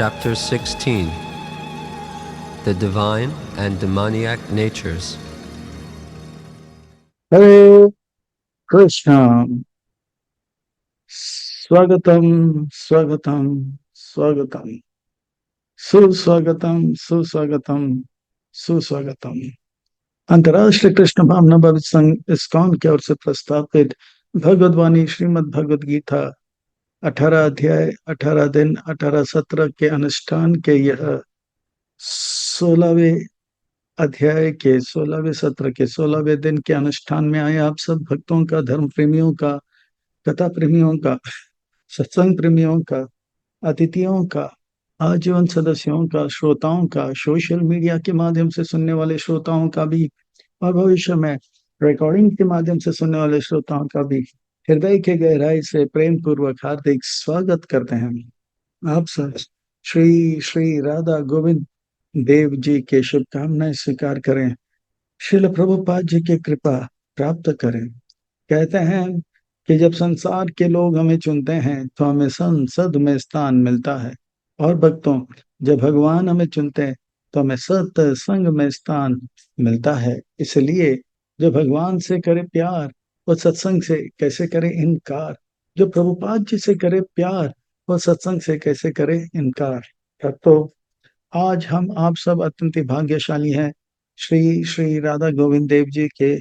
Chapter 16 The Divine and Demoniac Natures. हरे कृष्णा। स्वागतम स्वागतम स्वागतम, सुस्वागतम सुस्वागतम सुस्वागतम। अंतर्राष्ट्रीय कृष्ण भावना भविष्य संघ इस्कॉन की ओर से प्रस्तावित भगवद वाणी श्रीमद् भगवद गीता 18 अध्याय 18 दिन 18 सत्र के अनुष्ठान के यह 16वें अध्याय के 16वें सत्र के 16वें दिन के अनुष्ठान में आए आप सब भक्तों का, धर्म प्रेमियों का, कथा प्रेमियों का, सत्संग प्रेमियों का, अतिथियों का, आजीवन सदस्यों का, श्रोताओं का, सोशल मीडिया के माध्यम से सुनने वाले श्रोताओं का भी, और भविष्य में रिकॉर्डिंग के माध्यम से सुनने वाले श्रोताओं का भी हृदय के गहराई से प्रेम पूर्वक हार्दिक स्वागत करते हैं। आप सब श्री श्री राधा गोविंद देव जी के शुभकामनाएं स्वीकार करें, श्रील प्रभुपाद जी की कृपा प्राप्त करें। कहते हैं कि जब संसार के लोग हमें चुनते हैं तो हमें संसद में स्थान मिलता है, और भक्तों जब भगवान हमें चुनते हैं तो हमें सत्संग में स्थान मिलता है। इसलिए जो भगवान से करे प्यार और सत्संग से कैसे करे इनकार, जो प्रभुपाद जी से करे प्यार और सत्संग से कैसे करे इनकार। भक्तों, आज हम आप सब अत्यंत भाग्यशाली हैं। श्री श्री राधा गोविंद देव जी के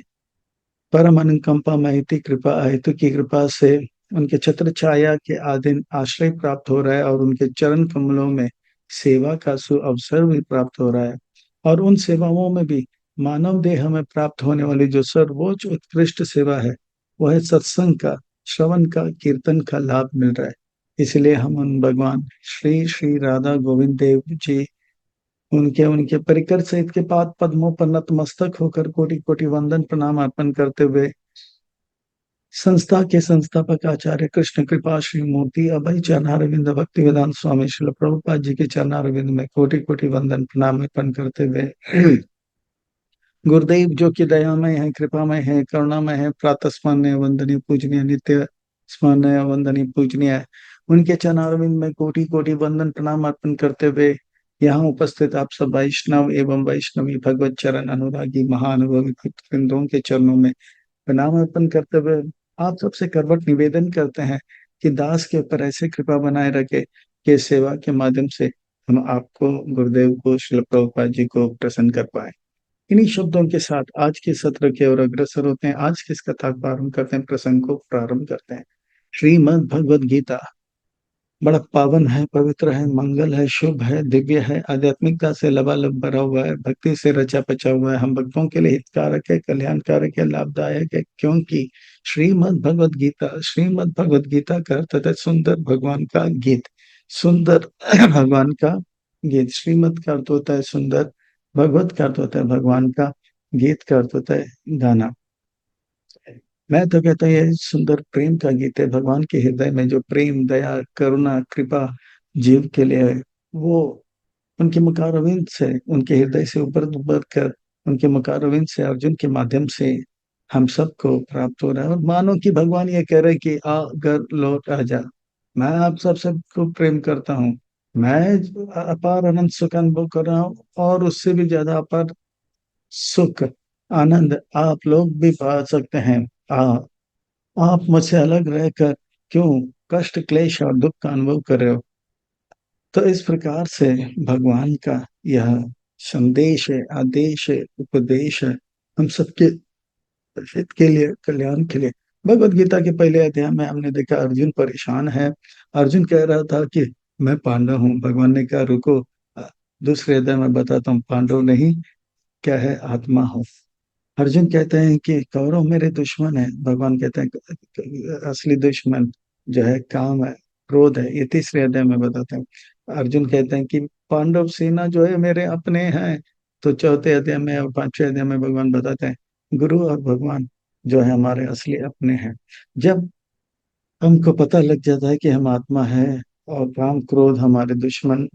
परम अनुकंपा महती कृपा हेतु की कृपा से उनके छत्र छाया के आधीन आश्रय प्राप्त हो रहा है, और उनके चरण कमलों में सेवा का सु अवसर भी प्राप्त हो रहा है। और उन सेवाओं में भी मानव देह में प्राप्त होने वाली जो सर्वोच्च उत्कृष्ट सेवा है, वह है सत्संग का, श्रवण का, कीर्तन का लाभ मिल रहा है। इसलिए हम उन भगवान श्री श्री राधा गोविंद देव जी, उनके उनके परिकर सहित के पाद पद्मों पर नतमस्तक होकर कोटि कोटि वंदन प्रणाम अर्पण करते हुए संस्था के संस्थापक आचार्य कृष्ण कृपा श्री मूर्ति अभय चरणारविंद भक्ति वेदांत स्वामी श्रील प्रभुपाद जी के चरणारविंद में कोटि कोटि वंदन प्रणाम अर्पण करते हुए गुरुदेव जो कि दयामय है, कृपामय है, करुणामय है, प्रातः स्मरणीय वंदनीय पूजनीय, नित्य स्मरणीय वंदनीय पूजनीय, उनके चरणारविंद में कोटि कोटि वंदन प्रणाम अर्पण करते हुए यहाँ उपस्थित आप सब वैष्णव एवं वैष्णवी भगवत चरण अनुरागी महाअनुभवी भक्तवृंदों के चरणों में प्रणाम अर्पण करते हुए आप सबसे करवट निवेदन करते हैं कि दास के ऊपर ऐसे कृपा बनाए रखे कि सेवा के माध्यम से हम आपको, गुरुदेव को, श्रील प्रभुपाद जी को प्रसन्न कर पाए। इन्हीं शब्दों के साथ आज के सत्र के और अग्रसर होते हैं। आज किस कथा को प्रारंभ करते हैं, प्रसंग को प्रारंभ करते हैं। श्रीमद् भगवद गीता बड़ा पावन है, पवित्र है, मंगल है, शुभ है, दिव्य है, आध्यात्मिकता से लबालब भरा हुआ है, भक्ति से रचा पचा हुआ है, हम भक्तों के लिए हितकारक है, कल्याणकारक है, लाभदायक है। क्योंकि श्रीमद् भगवद गीता का अर्थ है सुंदर भगवान का गीत, सुंदर भगवान का गीत। श्रीमद् का अर्थ होता है सुंदर, भगवत का अर्थ होता है भगवान का, गीत का अर्थ होता है गाना। मैं तो कहता हूँ ये सुंदर प्रेम का गीत है। भगवान के हृदय में जो प्रेम, दया, करुणा, कृपा जीव के लिए है, वो उनके मुखारविंद से, उनके हृदय से ऊपर उबर कर उनके मुखारविंद से अर्जुन के माध्यम से हम सबको प्राप्त हो रहा है। और मानो कि भगवान ये कह रहे कि आ घर लौट आ जा, मैं आप सबको प्रेम करता हूँ, मैं अपार अनंत सुख अनुभव कर रहा हूँ, और उससे भी ज्यादा अपार सुख आनंद आप लोग भी पा सकते हैं। आ आप मुझसे अलग रहकर क्यों कष्ट, क्लेश और दुख का अनुभव कर रहे हो। तो इस प्रकार से भगवान का यह संदेश है, आदेश है, उपदेश है हम सबके हित के लिए, कल्याण के लिए। भगवत गीता के पहले अध्याय में हमने देखा अर्जुन परेशान है। अर्जुन कह रहा था कि मैं पांडव हूँ। भगवान ने कहा रुको, दूसरे अध्याय में बताता हूँ, पांडव नहीं, क्या है, आत्मा हो। अर्जुन कहते हैं कि कौरव मेरे दुश्मन है। भगवान कहते हैं असली दुश्मन जो है काम है, क्रोध है। ये तीसरे अध्याय में बताते हैं। अर्जुन कहते हैं कि पांडव सेना जो है मेरे अपने हैं। तो चौथे अध्याय में और पांचवें अध्याय में भगवान बताते हैं गुरु और भगवान जो है हमारे असली अपने हैं। जब हमको पता लग जाता है कि हम आत्मा है और काम क्रोध हमारे दुश्मन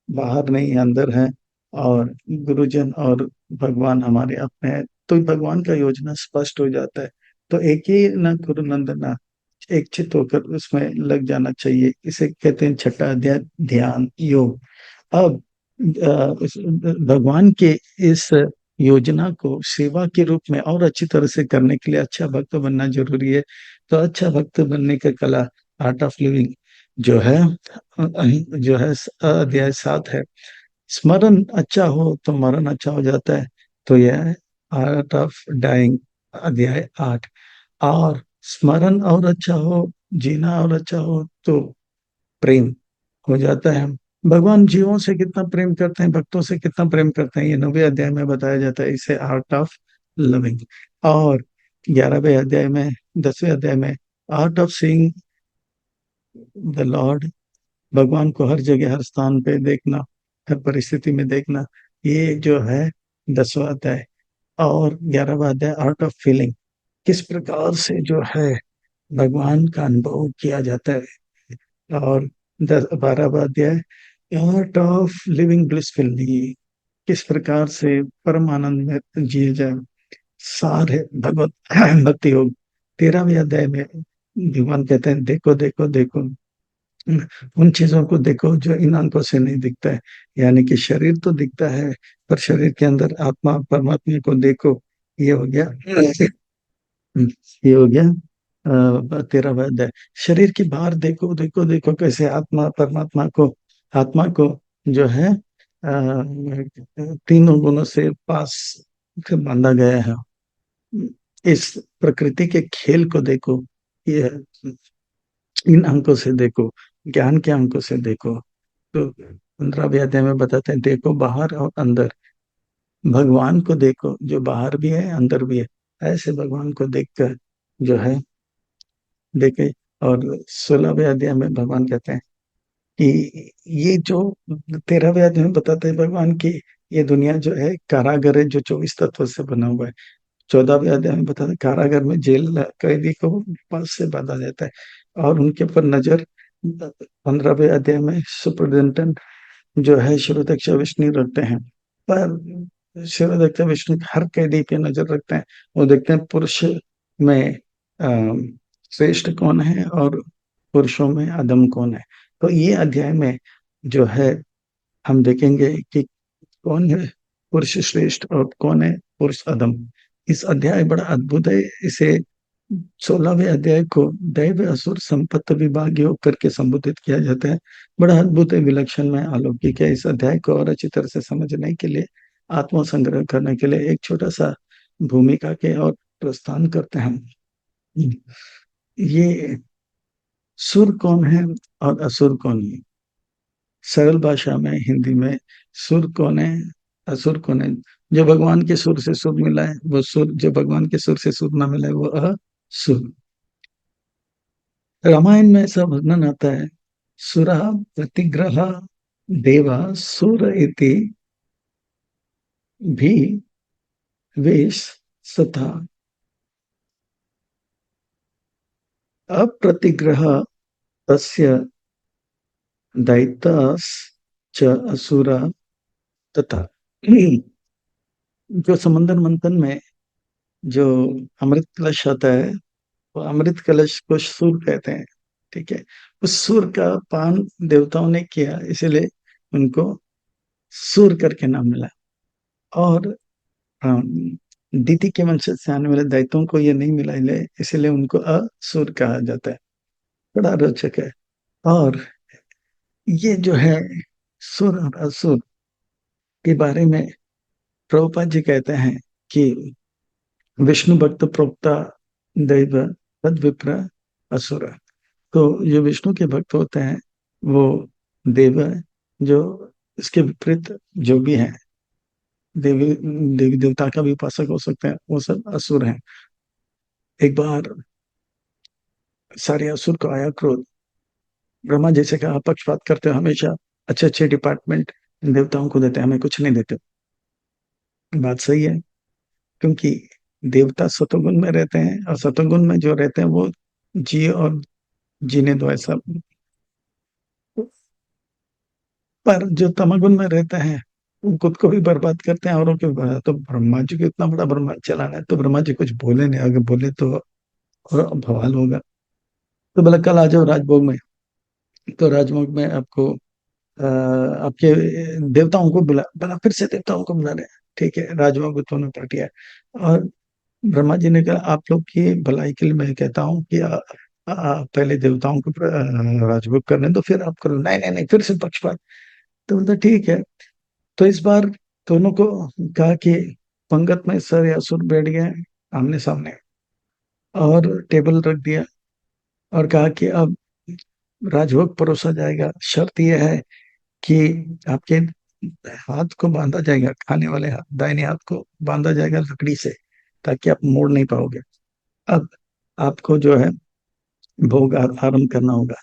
बाहर नहीं अंदर है, और गुरुजन और भगवान हमारे अपने हैं, तो भगवान का योजना स्पष्ट हो जाता है। तो एक ही न गुरु नंदना, एक चित होकर उसमें लग जाना चाहिए। इसे कहते हैं छठा अध्याय ध्यान योग। अब भगवान के इस योजना को सेवा के रूप में और अच्छी तरह से करने के लिए अच्छा भक्त बनना जरूरी है। तो अच्छा भक्त बनने का कला, आर्ट ऑफ लिविंग, जो है अध्याय 7 है। स्मरण अच्छा हो तो मरण अच्छा हो जाता है। तो यह है आर्ट ऑफ डाइंग, अध्याय 8। और स्मरण और अच्छा हो, जीना और अच्छा हो तो प्रेम हो जाता है। भगवान जीवों से कितना प्रेम करते हैं, भक्तों से कितना प्रेम करते हैं, ये 9वें अध्याय में बताया जाता है। इसे आर्ट ऑफ लविंग। और 11वें अध्याय में, 10वें अध्याय में, art of seeing the Lord, भगवान को हर जगह हर स्थान पे देखना, हर परिस्थिति में देखना, ये जो है 10वां अध्याय। और 11वां अध्याय आर्ट ऑफ फीलिंग, किस प्रकार से जो है भगवान का अनुभव किया जाता है। और 12वां अध्याय आर्ट ऑफ लिविंग ब्लिसफुली, किस प्रकार से परम आनंद में जिए जाए, सार है भगवत भक्ति योग। 13वें अध्याय में भगवान कहते हैं देखो देखो देखो, उन चीजों को देखो जो इन आंखों से नहीं दिखता है। यानी कि शरीर तो दिखता है, पर शरीर के अंदर आत्मा परमात्मा को देखो। ये हो गया, ये हो गया 13वां अध्याय। शरीर की बाहर देखो देखो देखो, कैसे आत्मा परमात्मा को, आत्मा को जो है तीनों गुणों से पास से बांधा गया है। इस प्रकृति के खेल को देखो, ये इन अंकों से देखो, ज्ञान के अंकों से देखो। तो 15वें अध्याय में बताते हैं देखो बाहर और अंदर, भगवान को देखो जो बाहर भी है अंदर भी है। ऐसे भगवान को देखकर जो है देखे। और 16वें अध्याय में भगवान कहते हैं कि ये जो, 13वें अध्याय में बताते हैं भगवान की ये दुनिया जो है कारागर है, जो 24 तत्व से बना हुआ है। 14वें अध्याय में बताते हैं कारागर में जेल कैदी को पास से बांधा जाता है और उनके ऊपर नजर, 15वें अध्याय में सुपरिटेंडेंट जो है शिरोदक्ष विष्णु रखते हैं। पर शिरोदक्ष विष्णु हर कैदी पे नजर रखते हैं। वो देखते हैं पुरुष में श्रेष्ठ कौन है और पुरुषों में अधम कौन है। तो ये अध्याय में जो है हम देखेंगे कि कौन है पुरुष श्रेष्ठ और कौन है पुरुष अधम। इस अध्याय बड़ा अद्भुत है। इसे 16वें अध्याय को दैव असुर संपत्ति विभाग योग करके संबोधित किया जाता है। बड़ा अद्भुत है, विलक्षण में अलौकिक है। इस अध्याय को और अच्छी तरह से समझने के लिए, आत्म संग्रह करने के लिए एक छोटा सा भूमिका के और प्रस्थान करते हैं। ये सुर कौन है और असुर कौन है। सरल भाषा में, हिंदी में, सुर कौन है, असुर कौन है। जो भगवान के सुर से सुर मिला है वो सुर, जो भगवान के सुर से सुर ना मिला है वो असुर। रामायण में ऐसा वर्णन आता है, सुरा प्रतिग्रह देवा सुर इति भी वेश सथा अप्रतिग्रह तस्य दैत्यास च असुरा तथा। जो समंदर मंथन में जो अमृत कलश आता है, वो अमृत कलश को सूर कहते हैं। ठीक है, उस सूर का पान देवताओं ने किया, इसलिए उनको सूर करके नाम मिला। और दीति के वंश से आने वाले दैत्यों को ये नहीं मिला, इसलिए उनको असुर कहा जाता है। बड़ा रोचक है। और ये जो है सुर और असुर के बारे में प्रभुपाद जी कहते हैं कि विष्णु भक्त प्रोक्ता दैव तद विप्र असुर। तो जो विष्णु के भक्त होते हैं वो देव है, जो इसके विपरीत जो भी है, देवी देवी देवता का भी उपासक हो सकते हैं, वो सब असुर हैं। एक बार सारे असुर को आया क्रोध। ब्रह्मा जैसे कहा पक्षपात करते हो, हमेशा अच्छे अच्छे डिपार्टमेंट देवताओं को देते हैं, हमें कुछ नहीं देते। बात सही है, क्योंकि देवता सतोगुण में रहते हैं और सतोगुण में जो रहते हैं वो जिए और जीने दो ऐसा। पर जो तमोगुण में रहते हैं वो खुद को भी बर्बाद करते हैं, औरों को भी बर्बाद। तो ब्रह्मा जी को इतना बड़ा ब्रह्मांड चलाना है, तो ब्रह्मा जी कुछ बोले नहीं, अगर बोले तो और बवाल होगा। तो बोला कल आ जाओ राजभोग में। तो राजभोग में आपको आपके देवताओं को बुला बुला, फिर से देवताओं को बुला रहे हैं। ठीक है, राजभोग दोनों पार्टियां। और ब्रह्मा जी ने कहा आप लोग की भलाई के लिए मैं कहता हूँ कि पहले देवताओं को राजभोग करने दो, फिर आप करो। नहीं नहीं नहीं, फिर से पक्षपात। तो बोलता ठीक है। तो इस बार दोनों को कहा कि पंगत में सर या असुर बैठ गए आमने सामने, और टेबल रख दिया, और कहा कि अब राजभोग परोसा जाएगा। शर्त यह है कि आपके हाथ को बांधा जाएगा, खाने वाले हाथ, दाहिने हाथ को बांधा जाएगा लकड़ी से, ताकि आप मोड़ नहीं पाओगे। अब आपको जो है भोग आरंभ करना होगा।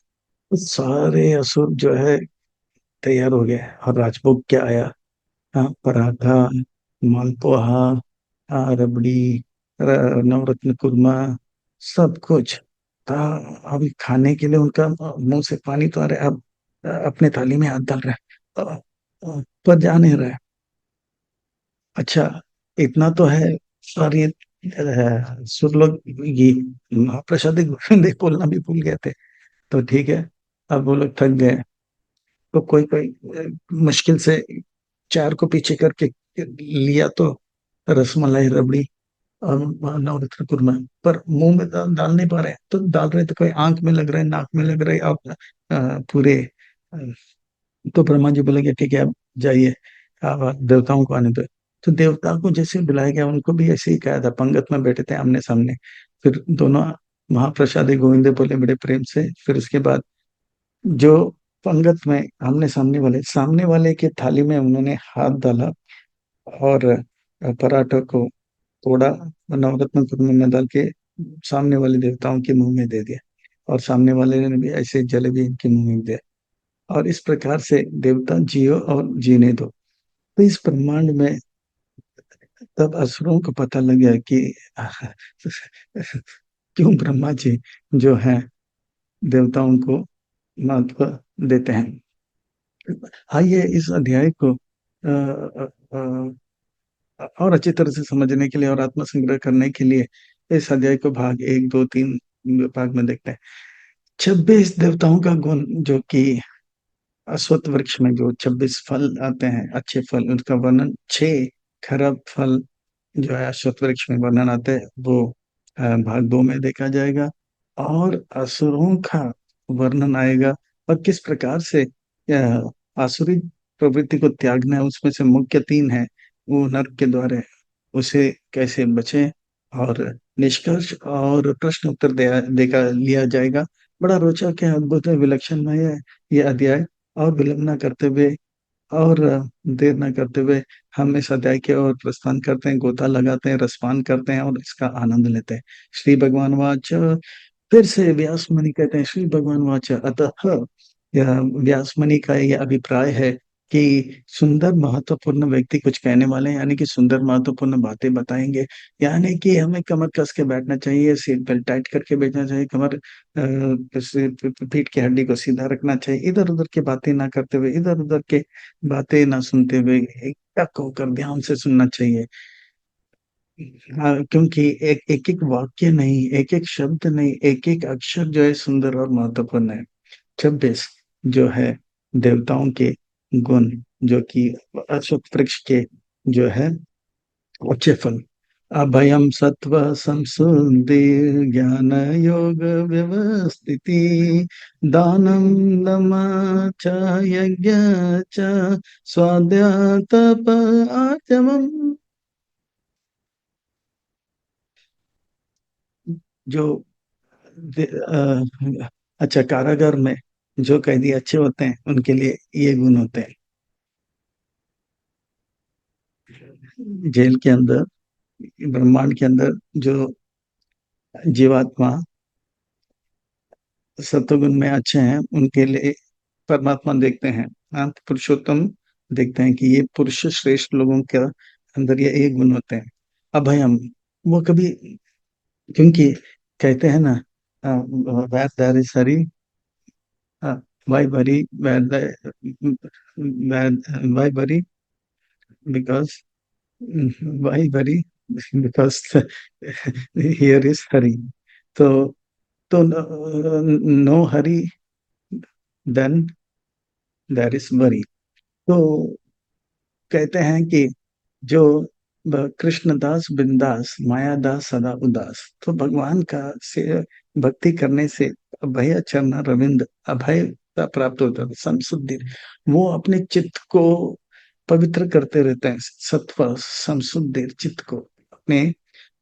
तो सारे असुर जो है तैयार हो गए, और राजभोग क्या आया? हाँ, पराठा, मालपोहा, रबड़ी, नवरत्न कुरमा, सब कुछ था। अभी खाने के लिए उनका मुंह से पानी तो आ रहा है। अब अपने थाली में हाथ डाल रहा है, पर जा नहीं रहा है। अच्छा, इतना तो है। और ये सुर लोग ये महाप्रसाद गोविंद बोलना भी भूल गए थे। तो ठीक है, अब वो लोग थक गए। तो कोई कोई मुश्किल से चार को पीछे करके लिया, तो रसमलाई, रबड़ी और नवरत्न कुरमा, पर मुंह में डाल नहीं पा रहे हैं। तो डाल रहे तो कोई आंख में लग रहा है, नाक में लग रहा है, और पूरे तो ब्रह्मा जी बोले कि ठीक है, अब जाइए, आप देवताओं को आने दो। तो देवता को जैसे बुलाया गया, उनको भी ऐसे ही कहा था, पंगत में बैठे थे आमने सामने। फिर दोनों महाप्रसादी गोविंदे बोले बड़े प्रेम से। फिर उसके बाद जो पंगत में आमने सामने वाले के थाली में उन्होंने हाथ डाला, और पराठा को तोड़ा, नवरत्न कुर्मे में डाल के सामने वाले देवताओं के मुंह में दे दिया, और सामने वाले ने भी ऐसे जलेबी इनके मुंह में दिया। और इस प्रकार से देवता जियो और जीने दो। तो इस ब्रह्मांड में तब असुरों को पता लग गया कि क्यों ब्रह्मा जी जो है देवताओं को महत्व देते हैं। आइए इस अध्याय को और अच्छी तरह से समझने के लिए और आत्मसंग्रह करने के लिए इस अध्याय को भाग एक, दो, तीन भाग में देखते हैं। 26 देवताओं का गुण, जो कि अश्वत्थ वृक्ष में जो 26 फल आते हैं, अच्छे फल, उनका वर्णन, 6 खराब फल जो है अश्वत्थ वृक्ष में वर्णन आते हैं, वो भाग 2 में देखा जाएगा। और असुरों का वर्णन आएगा, और किस प्रकार से आसुरी प्रवृत्ति को त्यागना है। उसमें से मुख्य 3 है, वो नर्क के द्वारा उसे कैसे बचें, और निष्कर्ष और प्रश्न उत्तर देखा लिया जाएगा। बड़ा रोचक है, अद्भुत है, विलक्षण है ये अध्याय। और विलंब न करते हुए और देर न करते हुए हम इस अध्याय के और प्रस्थान करते हैं, गोता लगाते हैं, रसपान करते हैं, और इसका आनंद लेते हैं। श्री भगवान वाच। फिर से व्यास मुनि कहते हैं, श्री भगवान वाच अतः, यह व्यास मुनि का यह अभिप्राय है कि सुंदर महत्वपूर्ण व्यक्ति कुछ कहने वाले हैं, यानी कि सुंदर महत्वपूर्ण बातें बताएंगे। यानी कि हमें कमर कस के बैठना चाहिए, सीट बेल्ट टाइट करके बैठना चाहिए, कमर पीठ की हड्डी को सीधा रखना चाहिए, इधर उधर की बातें ना करते हुए, इधर उधर के बातें ना सुनते हुए एक होकर ध्यान से सुनना चाहिए। हाँ, क्योंकि एक एक एक वाक्य नहीं, एक एक शब्द नहीं, एक एक अक्षर जो है सुंदर और महत्वपूर्ण है। 26 जो है देवताओं के गुण, जो कि अश्वत्थ वृक्ष के जो है उच्च फल। अभयम सत्व संसुद्धि, ज्ञान योग व्यवस्थिति, दानम दम च यज्ञ च, स्वाध्याय तप आचमम। जो अच्छा, कारागार में जो कैदी अच्छे होते हैं उनके लिए ये गुण होते हैं। जेल के अंदर, ब्रह्मांड के अंदर जो जीवात्मा सत्वगुण में अच्छे हैं, उनके लिए परमात्मा देखते हैं, अंत पुरुषोत्तम देखते हैं कि ये पुरुष श्रेष्ठ लोगों के अंदर ये गुण होते हैं। अभयम, वो कभी, क्योंकि कहते हैं ना, where there is Hari, why worry, why worry, because why worry, because here is hurry. तो no hurry, then there is worry. तो कहते हैं कि जो कृष्णदास बिंदास मायादास सदा उदास, तो भगवान का से भक्ति करने से अभय चरण रविंद अभयता प्राप्त होता है, संशुद्धि। वो अपने चित्त को पवित्र करते रहते हैं, सत्व संशुद्धि चित्त को, अपने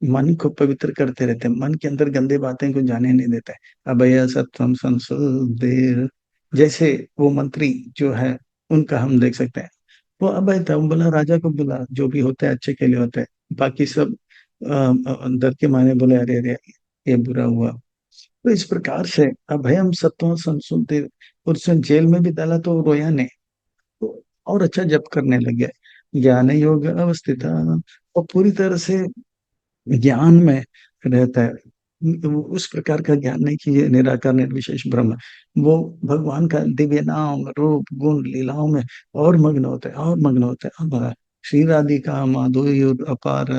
मन को पवित्र करते रहते हैं, मन के अंदर गंदे बातें को जाने नहीं देते। अभय सत्वम संशुद्धि, जैसे वो मंत्री जो है उनका हम देख सकते हैं, वो अभय था, वो बोला राजा को, बोला जो भी होता है अच्छे के लिए होता है, बाकी सब अंदर के माने बोले अरे अरे ये बुरा हुआ। तो इस प्रकार से अभयम सत्व संशुद्धि, और उसे जेल में भी डाला तो रोया नहीं, तो और अच्छा जप करने लग गया, ज्ञान योग अवस्थित, और पूरी तरह से ज्ञान में रहता है। उस प्रकार का ज्ञान नहीं कि ये निराकार निर्विशेष ब्रह्म है। वो भगवान का दिव्य नाम रूप गुण लीलाओं में और मग्न होता है, और मग्न होता है, और मग्न। श्री राधिका माधुर्य अपार,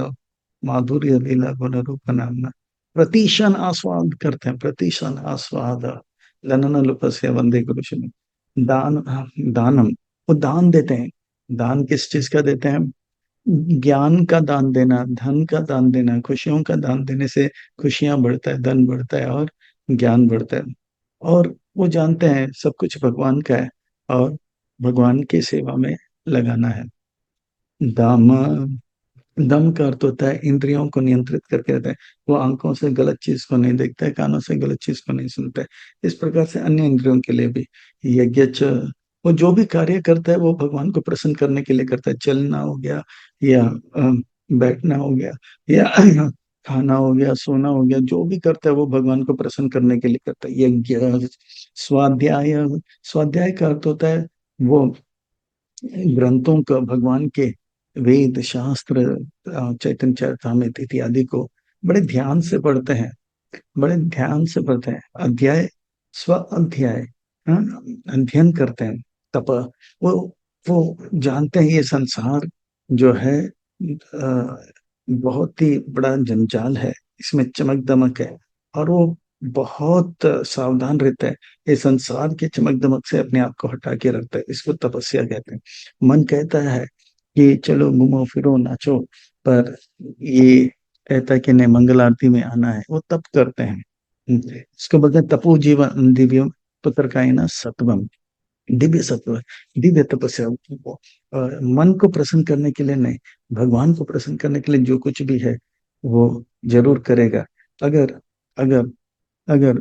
माधुर्य लीला गुण रूप नाम प्रतिशन आस्वाद करते हैं, प्रतिशन आस्वाद लनन लुपस्य वंदे गुरु शनि। दान, दानम, वो दान देते हैं। दान किस चीज का देते हैं? ज्ञान का दान देना, धन का दान देना, खुशियों का दान देने से खुशियां बढ़ता है, धन बढ़ता है और ज्ञान बढ़ता है। और वो जानते हैं सब कुछ भगवान का है, और भगवान की सेवा में लगाना है। दाम, दम का अर्थ होता है इंद्रियों को नियंत्रित करके रहता है। वो आंखों से गलत चीज को नहीं देखता है, कानों से गलत चीज को नहीं सुनता है। इस प्रकार से अन्य इंद्रियों के लिए भी यज्ञ वो जो भी कार्य करता है वो भगवान को प्रसन्न करने के लिए करता है। चलना हो गया, या बैठना हो गया, या खाना हो गया, सोना हो गया, जो भी करता है वो भगवान को प्रसन्न करने के लिए करता है। यज्ञ, स्वाध्याय, स्वाध्याय का अर्थ होता है वो ग्रंथों का, भगवान के वेद शास्त्र, चैतन्य चरितामृत इत्यादि को बड़े ध्यान से पढ़ते हैं, बड़े ध्यान से पढ़ते हैं। अध्याय, स्व अध्याय, हाँ, अध्ययन करते हैं। तप, वो वो जानते हैं ये संसार जो है बहुत ही बड़ा जंजाल है, इसमें चमक दमक है, और वो बहुत सावधान रहता है। ये संसार के चमक दमक से अपने आप को हटा के रखता है, इसको तपस्या कहते हैं। मन कहता है कि चलो घूमो फिरो नाचो, पर ये कहता है कि नहीं, मंगल आरती में आना है, वो तप करते हैं। इसको बोलते हैं तपो जीवन दिव्यम पुत्र का सत्वम, दिव्य सत्व, दिव्य तपस्या। मन को प्रसन्न करने के लिए नहीं, भगवान को प्रसन्न करने के लिए जो कुछ भी है वो जरूर करेगा। अगर अगर अगर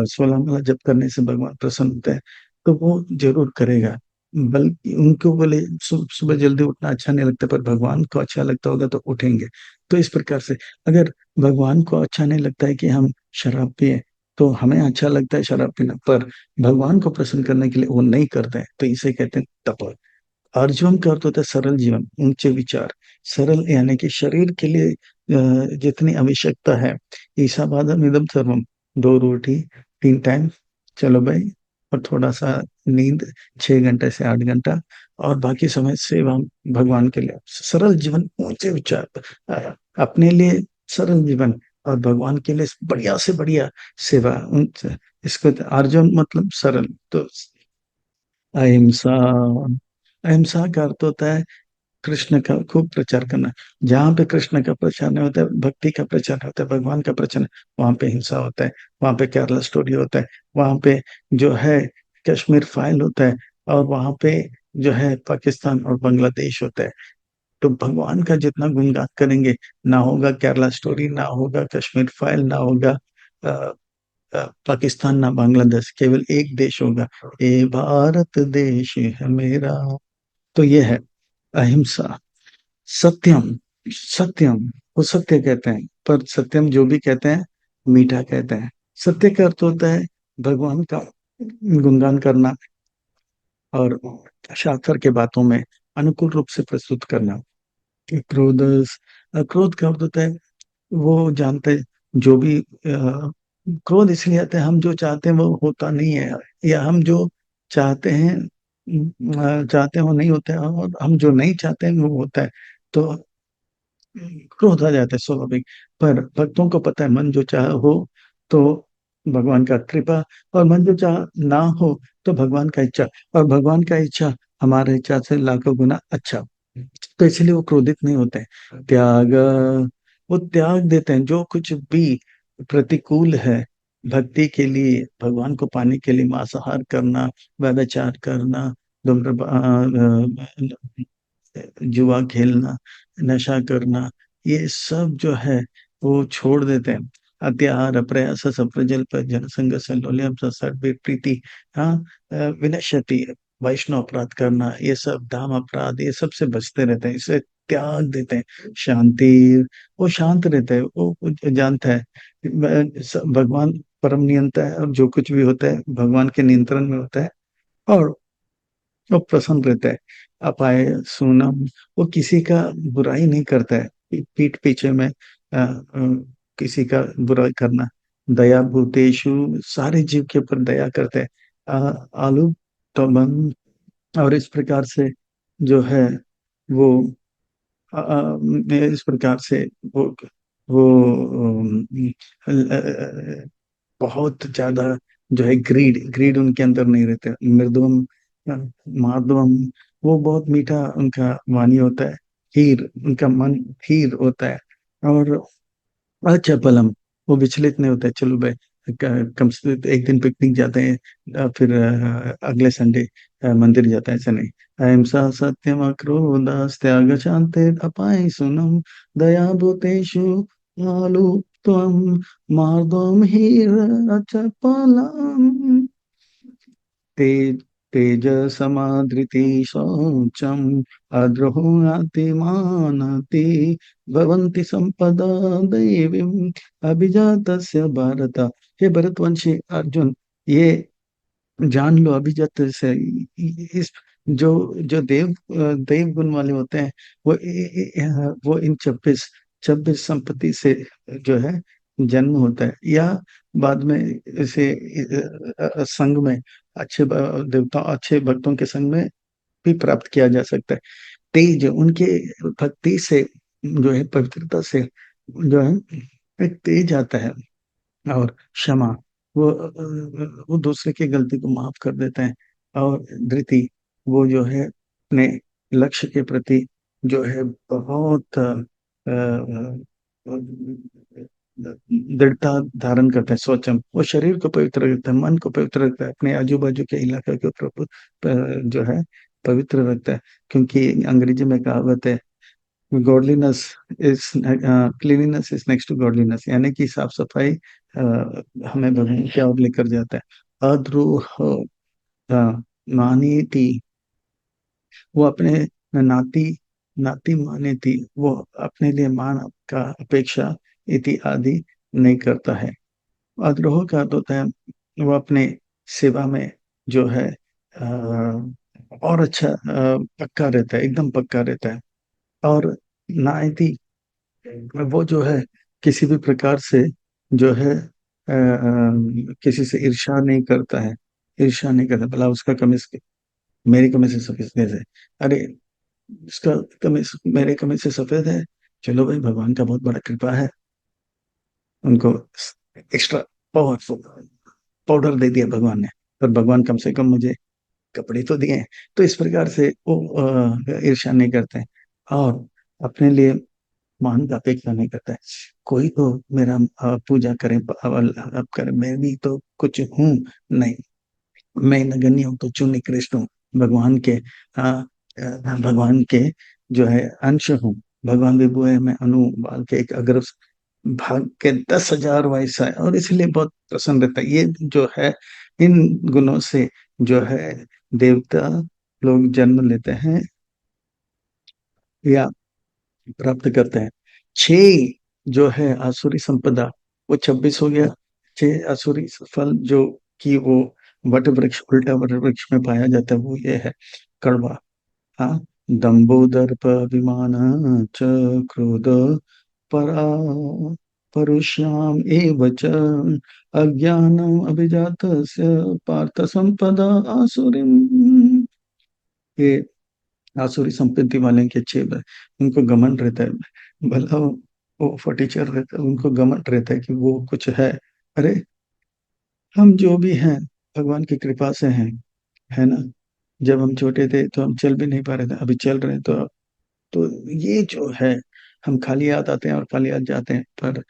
16 माला जप करने से भगवान प्रसन्न होते हैं तो वो जरूर करेगा। बल्कि उनको बोले सुबह जल्दी उठना अच्छा नहीं लगता, पर भगवान को अच्छा लगता होगा तो उठेंगे। तो इस प्रकार से अगर भगवान को अच्छा नहीं लगता है कि हम शराब पिए, तो हमें अच्छा लगता है शराब पीना, पर भगवान को प्रसन्न करने के लिए वो नहीं करते हैं, तो इसे कहते हैं तप। अर्जुन का अर्थ होता है सरल जीवन, ऊंचे विचार। सरल यानी कि शरीर के लिए जितनी आवश्यकता है, ईसा बादम इदम सर्वम, दो रोटी, 3 टाइम, चलो भाई, और थोड़ा सा नींद, 6 घंटे से 8 घंटा, और बाकी समय सेवा भगवान के लिए। सरल जीवन, ऊंचे विचार, अपने लिए सरल जीवन, और भगवान के लिए बढ़िया से बढ़िया सेवा। इसको अर्जुन मतलब सरल। तो अहिंसा, अहिंसा का अर्थ होता है कृष्ण का खूब प्रचार करना। जहाँ पे कृष्ण का प्रचार नहीं होता है, भक्ति का प्रचार नहीं होता है, भगवान का प्रचार, वहां पे हिंसा होता है, वहां पे केरला स्टोरी होता है, वहां पे जो है कश्मीर फाइल होता है, और वहां पे जो है पाकिस्तान और बांग्लादेश होता है। तो भगवान का जितना गुणगान करेंगे, ना होगा केरला स्टोरी, ना होगा कश्मीर फाइल, ना होगा पाकिस्तान, ना बांग्लादेश, केवल एक देश होगा, ये भारत देश है मेरा। तो ये है अहिंसा। सत्यम, सत्यम, वो सत्य कहते हैं, पर सत्यम जो भी कहते हैं मीठा कहते हैं। सत्य का अर्थ होता है भगवान का गुणगान करना, और शास्त्र के बातों में अनुकूल रूप से प्रस्तुत करना। क्रोध, क्रोध का अर्थ होता है वो जानते, जो भी क्रोध इसलिए आता है हम जो चाहते हैं वो होता नहीं है, या हम जो चाहते हैं चाहते हो नहीं होता है, और हम जो नहीं चाहते हैं वो होता है, तो क्रोध आ जाता है स्वाभाविक। पर भक्तों को पता है मन जो चाह हो तो भगवान का कृपा, और मन जो चाह ना हो तो भगवान का इच्छा, और भगवान का इच्छा हमारे इच्छा से लाखों गुना अच्छा, तो इसलिए वो क्रोधित नहीं होते हैं। त्याग, वो त्याग देते हैं जो कुछ भी प्रतिकूल है भक्ति के लिए, भगवान को पाने के लिए, मांसाहार करना, व्यभिचार करना, धूम्रपान, जुआ खेलना, नशा करना, ये सब जो है वो छोड़ देते हैं। अत्याहार, अप्रयास, सप्रजल पर जनसंग सलोल्यम सर्व प्रीति, हाँ, विनश्यति, वैष्णव अपराध करना, ये सब धाम अपराध, ये सब से बचते रहते हैं, इसे त्याग देते हैं। शांति, वो शांत रहता है, वो जानता है भगवान परम नियंता है, और जो कुछ भी होता है भगवान के नियंत्रण में होता है, और वो प्रसन्न रहता है। अपाय सोनम, वो किसी का बुराई नहीं करता है, पीठ पीछे में किसी का बुराई करना। दया भूतेषु, सारे जीव के ऊपर दया करता है। आलू तो और इस प्रकार से जो है वो इस प्रकार से वो बहुत ज्यादा जो है ग्रीड ग्रीड उनके अंदर नहीं रहते। मृदुम, माधवम, वो बहुत मीठा उनका वाणी होता है। हीर, उनका मन हीर होता है। और अच्छा पलम, वो विचलित नहीं होता है। चलो भाई, कम से एक दिन पिकनिक जाते हैं, फिर अगले संडे मंदिर जाता है, ऐसा नहीं। अहिंसा सत्यम अक्रोध त्याग शांति अपाय सुनम दया भूतेषु आलु त्वम मार्दम हीर चपलम तेज तेज समाधृति शौचम अद्रोहातिमानति भवन्ति संपदा दैवीम अभिजातस्य भारत। हे भरतवंशी अर्जुन, ये जान लो अभिजात से, इस जो जो देव गुण वाले होते हैं, वो इन 26 26 संपत्ति से जो है जन्म होता है, या बाद में इसे संग में अच्छे देवता, अच्छे भक्तों के संग में भी प्राप्त किया जा सकता है। तेज, उनके भक्ति से जो है, पवित्रता से जो है एक तेज आता है। और क्षमा, वो दूसरे की गलती को माफ कर देते हैं। और धृति, वो जो है अपने लक्ष्य के प्रति जो है बहुत दृढ़ता धारण करते हैं। सोचम, वो शरीर को पवित्र रखता है, मन को पवित्र रखता है, अपने आजू बाजू के इलाके के जो है पवित्र रखता है। क्योंकि अंग्रेजी में कहावत है, godliness is cleanliness is next to godliness, यानी कि साफ सफाई हमें भगवान की ओर लेकर जाता है। अद्रोह, मानीति, वो अपने नाती नाती माने थी, वो अपने लिए मान का अपेक्षा इति आदि नहीं करता है। अद्रोह का अर्थ होता है वो अपने सेवा में जो है और अच्छा पक्का रहता है, एकदम पक्का रहता है। और नायति, वो जो है किसी भी प्रकार से जो है किसी से ईर्ष्या नहीं करता है। ईर्ष्या नहीं करता, भला उसका कमीज मेरी कमीज से सफेद है, अरे उसका कमीज मेरे कमीज से सफेद है, चलो भाई भगवान का बहुत बड़ा कृपा है, उनको एक्स्ट्रा पावरफुल पाउडर दे दिया भगवान ने, पर भगवान कम से कम मुझे कपड़े तो दिए हैं। तो इस प्रकार से वो ईर्ष्या नहीं करते हैं, और अपने लिए मान का अपेक्षा नहीं करता है। कोई तो मेरा पूजा करे, अब करे, मैं भी तो कुछ हूँ नहीं, मैं नगण्य हूँ तो चूँ निकृष्ट हूँ, भगवान के भगवान के जो है अंश हूँ। भगवान विभु है, मैं अनु बाल के एक अग्र भाग के 10,000 वैसा है, और इसलिए बहुत प्रसन्न रहता है। ये जो है इन गुणों से जो है देवता लोग जन्म लेते हैं या प्राप्त करते हैं। छह जो है आसुरी संपदा, वो 26 हो गया। छह आसुरी फल जो कि वो वट वृक्ष, उल्टा वट वृक्ष में पाया जाता है, वो ये है कड़वा, हाँ, दंभो दर्प अभिमान च क्रोध परा परुष्याम एव च अज्ञानम अभिजातस्य पार्थ संपदा आसुरीम। ये आसुरी संपत्ति वाले के चेब है, उनको घमंड रहता है, भला वो फटीचर रहता है, उनको घमंड रहता है कि वो कुछ है। अरे हम जो भी हैं भगवान की कृपा से हैं, है ना। जब हम छोटे थे तो हम चल भी नहीं पा रहे थे, अभी चल रहे हैं तो ये जो है, हम खाली हाथ आते हैं और खाली हाथ जाते हैं, पर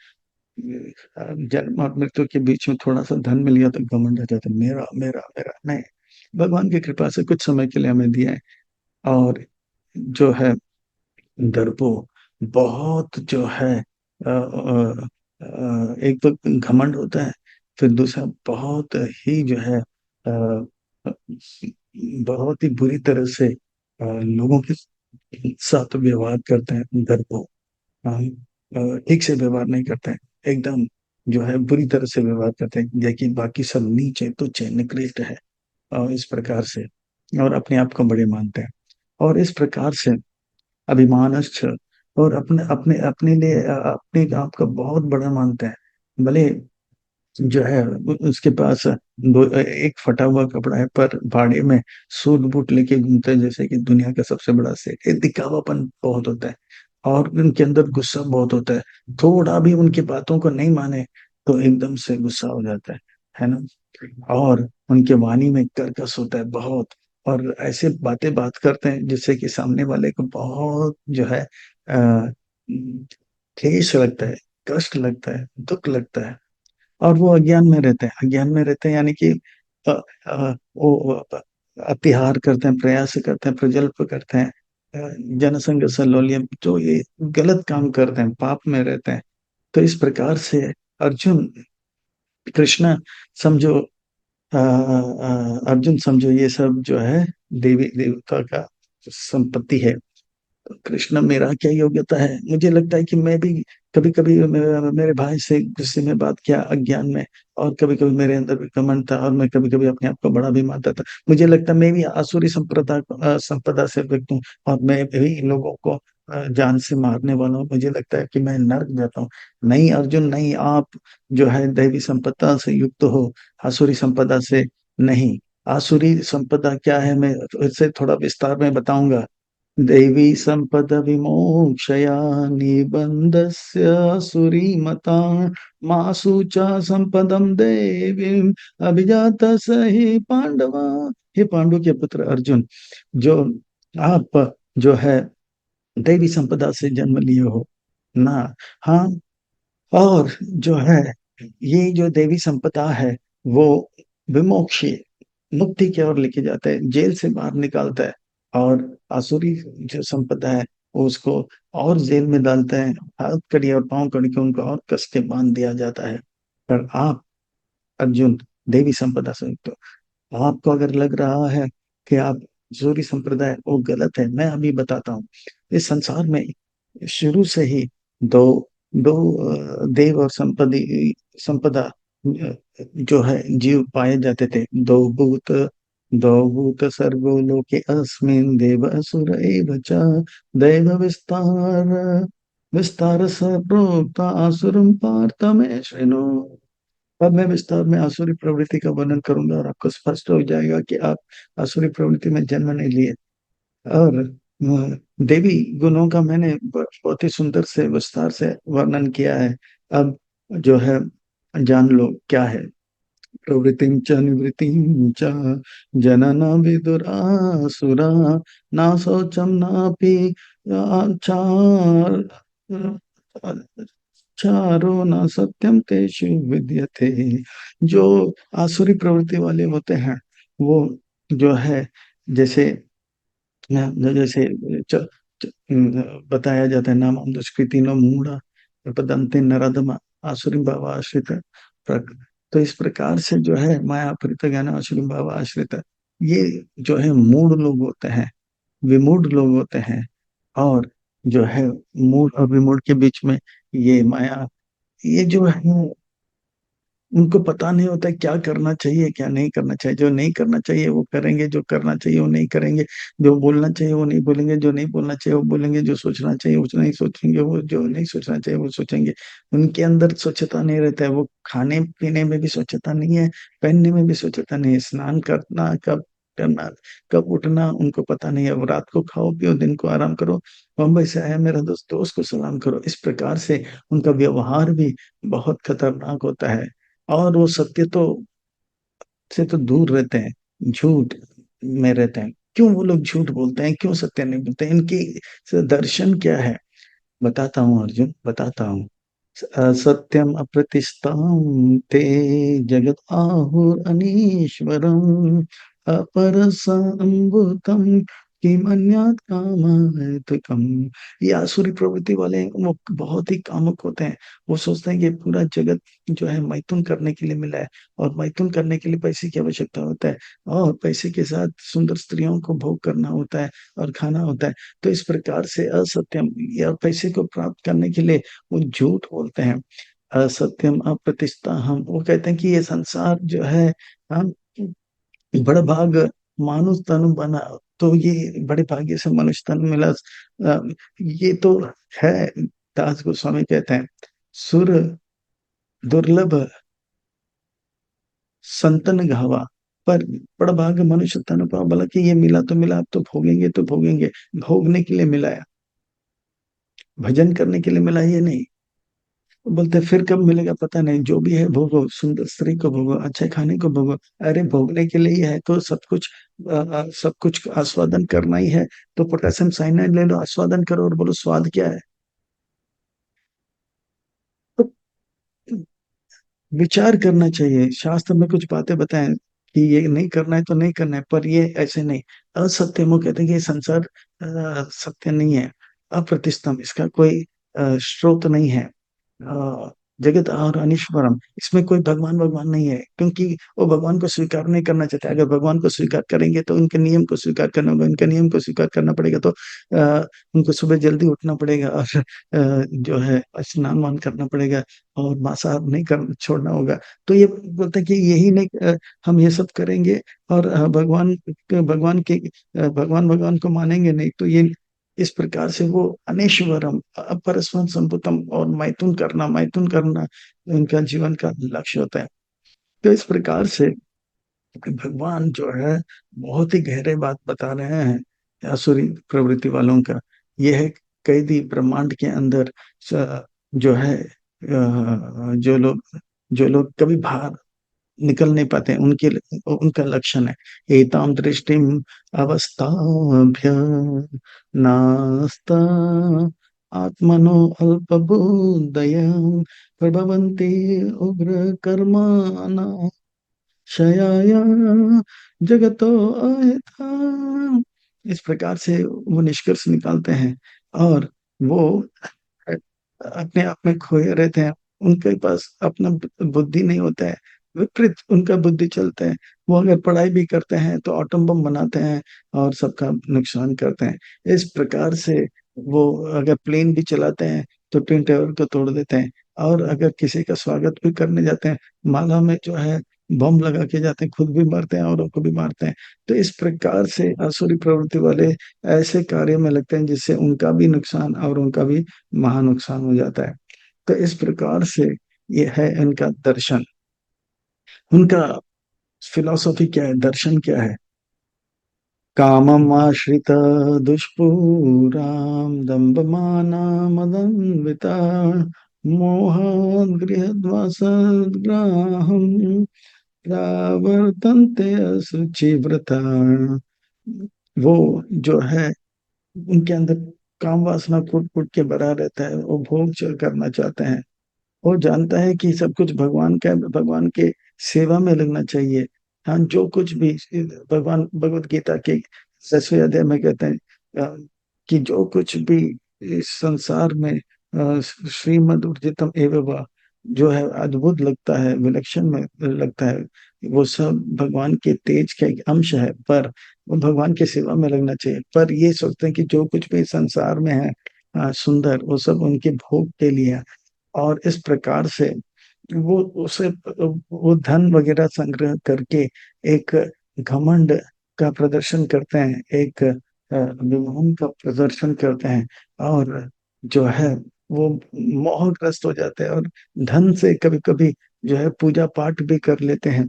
जन्म और मृत्यु के बीच में थोड़ा सा धन मिल गया तो घमंड आ जाता है, मेरा मेरा मेरा नहीं। भगवान की कृपा से कुछ समय के लिए हमें दिया है। और जो है दर्पो बहुत जो है एक तो घमंड होता है, फिर दूसरा बहुत ही जो है बहुत ही बुरी तरह से लोगों के साथ व्यवहार करते हैं दर्पो। ठीक से व्यवहार नहीं करते हैं, एकदम जो है बुरी तरह से व्यवहार करते हैं, लेकिन बाकी सब नीचे तुच्छ है, निकृष्ट है, इस प्रकार से, और अपने आप को बड़े मानते हैं। और इस प्रकार से अभिमानश्च, और अपने अपने अपने लिए अपने आप को बहुत बड़ा मानते हैं, भले जो है उसके पास एक फटा हुआ कपड़ा है पर भाड़े में सूट बूट लेके घूमते हैं जैसे कि दुनिया का सबसे बड़ा सेठ। ये दिखावापन बहुत होता है, और उनके अंदर गुस्सा बहुत होता है। थोड़ा भी उनकी बातों को नहीं माने तो एकदम से गुस्सा हो जाता है ना। और उनके वाणी में कर्कश होता है बहुत, और ऐसे बातें बात करते हैं जिससे कि सामने वाले को बहुत जो है ठेस लगता है, कष्ट लगता है, दुख लगता है। और वो अज्ञान में रहते हैं, अज्ञान में रहते हैं, यानी कि वो अतिहार करते हैं, प्रयास करते हैं, प्रजल्प करते हैं, जनसंग सलोलियम, जो ये गलत काम करते हैं, पाप में रहते हैं। तो इस प्रकार से अर्जुन, कृष्ण समझो, अर्जुन समझो, ये सब जो है देवी देवता का संपत्ति है। तो कृष्ण मेरा क्या योग्यता है? मुझे लगता है कि मैं भी कभी कभी मेरे भाई से गुस्से में बात किया अज्ञान में, और कभी कभी मेरे अंदर भी घमंड था, और मैं कभी कभी अपने आप को बड़ा भी मानता था। मुझे लगता है मैं भी आसुरी संपदा से व्यक्त हूँ, और मैं भी लोगों को जान से मारने वाला हूँ। मुझे लगता है कि मैं नर्क जाता हूँ। नहीं अर्जुन नहीं, आप जो है दैवी संपदा से युक्त हो, आसुरी संपदा से नहीं। आसुरी संपदा क्या है, मैं इससे थोड़ा विस्तार में बताऊंगा। दैवी संपद विमोक्षया निबंधस्य सुरीमता मासु च संपदम देवीम अभिजात हि पांडवा। हे पांडु के पुत्र अर्जुन, जो आप जो है दैवी संपदा से जन्म लिए हो ना। हाँ, और जो है ये जो देवी संपदा है वो विमोक्षी, मुक्ति की ओर लेके जाता है, जेल से बाहर निकालता है। और आसुरी जो संपदा है वो उसको और जेल में डालता है, हाथ कड़ी और पांव कड़ी के उनको और कस के बांध दिया जाता है। पर आप अर्जुन देवी संपदा से युक्त हो। आपको अगर लग रहा है कि आप सूरी संप्रदाय, वो गलत है। मैं अभी बताता हूँ। इस संसार में शुरू से ही दो दो देव और संपदा जो है जीव पाए जाते थे। दो भूत सर्गो लोके अस्मिन् देव असुर एव च दैव विस्तार विस्तार स प्रोक्ता असुरं पार्थ मे शृणु। अब मैं विस्तार में आसुरी प्रवृत्ति का वर्णन करूंगा, और आपको स्पष्ट हो जाएगा कि आप आसुरी प्रवृत्ति में जन्म नहीं लिए। और देवी गुणों का मैंने बहुत ही सुंदर से विस्तार से वर्णन किया है। अब जो है जान लो क्या है। प्रवृत्तिं च निवृत्तिं च जनन विदुरासुरा न शौचं नापि चार चारो न सत्यम तेषु विद्यते। जो आसुरी प्रवृत्ति वाले होते हैं वो जो है जैसे जैसे च, बताया जाता है, नाम दुष्कृति न मूढ़ा प्रपदन्ते नराधमा आसुरी भाव आश्रित तो इस प्रकार से जो है माया परीत ज्ञान आसुरी भाव आश्रित, ये जो है मूढ़ लोग होते हैं, विमूढ़ लोग होते हैं। और जो है मूढ़ और विमूढ़ के बीच में ये माया, ये जो है उनको पता नहीं होता है क्या करना चाहिए क्या नहीं करना चाहिए। जो नहीं करना चाहिए वो करेंगे, जो करना चाहिए वो नहीं करेंगे, जो बोलना चाहिए वो नहीं बोलेंगे, जो नहीं बोलना चाहिए वो बोलेंगे, जो सोचना चाहिए वो नहीं सोचेंगे, वो जो नहीं सोचना चाहिए वो सोचेंगे। उनके अंदर स्वच्छता नहीं रहता है, वो खाने पीने में भी स्वच्छता नहीं है, पहनने में भी स्वच्छता नहीं है, स्नान करना कब करना, कब उठना उनको पता नहीं है। वो रात को खाओ पियो, दिन को आराम करो, मुंबई से आया मेरा दोस्त, दोस्त को सलाम करो, इस प्रकार से उनका व्यवहार भी बहुत खतरनाक होता है। और वो सत्य तो से तो दूर रहते हैं, झूठ में रहते हैं, क्यों वो लोग झूठ बोलते हैं, क्यों सत्य नहीं बोलते, इनकी दर्शन क्या है? बताता हूँ अर्जुन, बताता हूँ। सत्यम अप्रतिष्ठां ते जगत आहुरनीश्वरम अपर संभूतम किमन्यात् कामायतकम। ये आसुरी प्रवृत्ति वाले हैं, वो बहुत ही कामुक होते हैं। वो सोचते हैं कि पूरा जगत जो है मैथुन करने के लिए मिला है, और मैथुन करने के लिए पैसे की आवश्यकता होता है, और पैसे के साथ सुंदर स्त्रियों को भोग करना होता है और खाना होता है। तो इस प्रकार से असत्यम या पैसे को प्राप्त करने के लिए वो झूठ बोलते हैं। असत्यम अप्रतिष्ठा, हम वो कहते हैं कि ये संसार जो है, हम बड़ा भाग मानुष तन बना, तो ये बड़े भाग्य से मनुष्य तन मिला। ये तो है। दास गोस्वामी कहते हैं, सुर दुर्लभ संतन घावा, पर बड़ा भाग्य मनुष्य तन पाओ। बोला कि ये मिला तो मिला, अब तो भोगेंगे तो भोगेंगे। भोगने के लिए मिला है, भजन करने के लिए मिला, ये नहीं। बोलते फिर कब मिलेगा पता नहीं, जो भी है भोगो, सुंदर स्त्री को भोगो, अच्छे खाने को भोगो। अरे भोगने के लिए ही है तो सब कुछ, सब कुछ आस्वादन करना ही है। तो पोटेशियम साइनाइड ले लो, आस्वादन करो और बोलो स्वाद क्या है। तो विचार करना चाहिए, शास्त्र में कुछ बातें बताएं कि ये नहीं करना है तो नहीं करना है, पर ये ऐसे नहीं। असत्य वो कहते हैं कि ये संसार सत्य नहीं है, अप्रतिष्ठम, इसका कोई स्रोत नहीं है। अ, जगत और अनीश्वरम, इसमें कोई भगवान भगवान नहीं है, क्योंकि वो भगवान को स्वीकार नहीं करना चाहते। अगर भगवान को स्वीकार करेंगे तो उनके नियम को स्वीकार करना होगा, उनके नियम को स्वीकार करना पड़ेगा तो उनको सुबह जल्दी उठना पड़ेगा, और जो है स्नान वान करना पड़ेगा, और मांसाहार नहीं कर छोड़ना होगा। तो ये बोलते हैं कि यही नहीं, हम ये सब करेंगे और भगवान भगवान को मानेंगे नहीं, तो ये इस प्रकार से वो अनेश्वरम अपरस्मन संपुतम, और मैथुन करना उनका जीवन का लक्ष्य होता है। तो इस प्रकार से भगवान जो है बहुत ही गहरे बात बता रहे हैं आसुरी प्रवृत्ति वालों का। यह है कैदी ब्रह्मांड के अंदर जो है, जो लोग कभी बाहर निकल नहीं पाते, उनके उनका लक्षण है। एताम दृष्टिम अवस्थाभ्य नास्ता आत्मनो अल्पबुद्धय प्रभवन्ति उग्र कर्माणा क्षयाय जगतो अयथा। इस प्रकार से वो निष्कर्ष निकालते हैं, और वो अपने आप में खोए रहते हैं। उनके पास अपना बुद्धि नहीं होता है, विपरीत उनका बुद्धि चलता है। वो अगर पढ़ाई भी करते हैं तो ऑटम बम बनाते हैं और सबका नुकसान करते हैं। इस प्रकार से वो अगर प्लेन भी चलाते हैं तो ट्विन टावर को तोड़ देते हैं, और अगर किसी का स्वागत भी करने जाते हैं, माला में जो है बम लगा के जाते हैं, खुद भी मरते हैं औरों को भी मारते हैं। तो इस प्रकार से आसुरी प्रवृत्ति वाले ऐसे कार्य में लगते हैं जिससे उनका भी नुकसान और उनका भी महा नुकसान हो जाता है। तो इस प्रकार से ये है इनका दर्शन, उनका फिलॉसफी क्या है, दर्शन क्या है। कामम आश्रित दुष्पूराम दम्भमानमदन्विता मोहाद् गृहद्वासग्राहं प्रवर्तन्ते असुचिव्रता। वो जो है उनके अंदर काम वासना कूट कूट के भरा रहता है, वो भोग करना चाहते हैं। वो जानता है कि सब कुछ भगवान का है, भगवान के सेवा में लगना चाहिए। हाँ, जो कुछ भी भगवान भगवत गीता के 10वें अध्याय में कहते हैं, कि जो कुछ भी इस संसार में श्रीमद् ऊर्जितम एवं वा, जो है अद्भुत लगता है, विलक्षण में लगता है, वो सब भगवान के तेज का एक अंश है। पर वो भगवान की सेवा में लगना चाहिए। पर ये सोचते हैं कि जो कुछ भी संसार में है सुंदर, वो सब उनके भोग के लिए है। और इस प्रकार से वो उसे वो धन वगैरह संग्रह करके एक घमंड का प्रदर्शन करते हैं, एक विमान का प्रदर्शन करते हैं, और जो है वो मोहग्रस्त हो जाते हैं, और धन से कभी कभी जो है पूजा पाठ भी कर लेते हैं।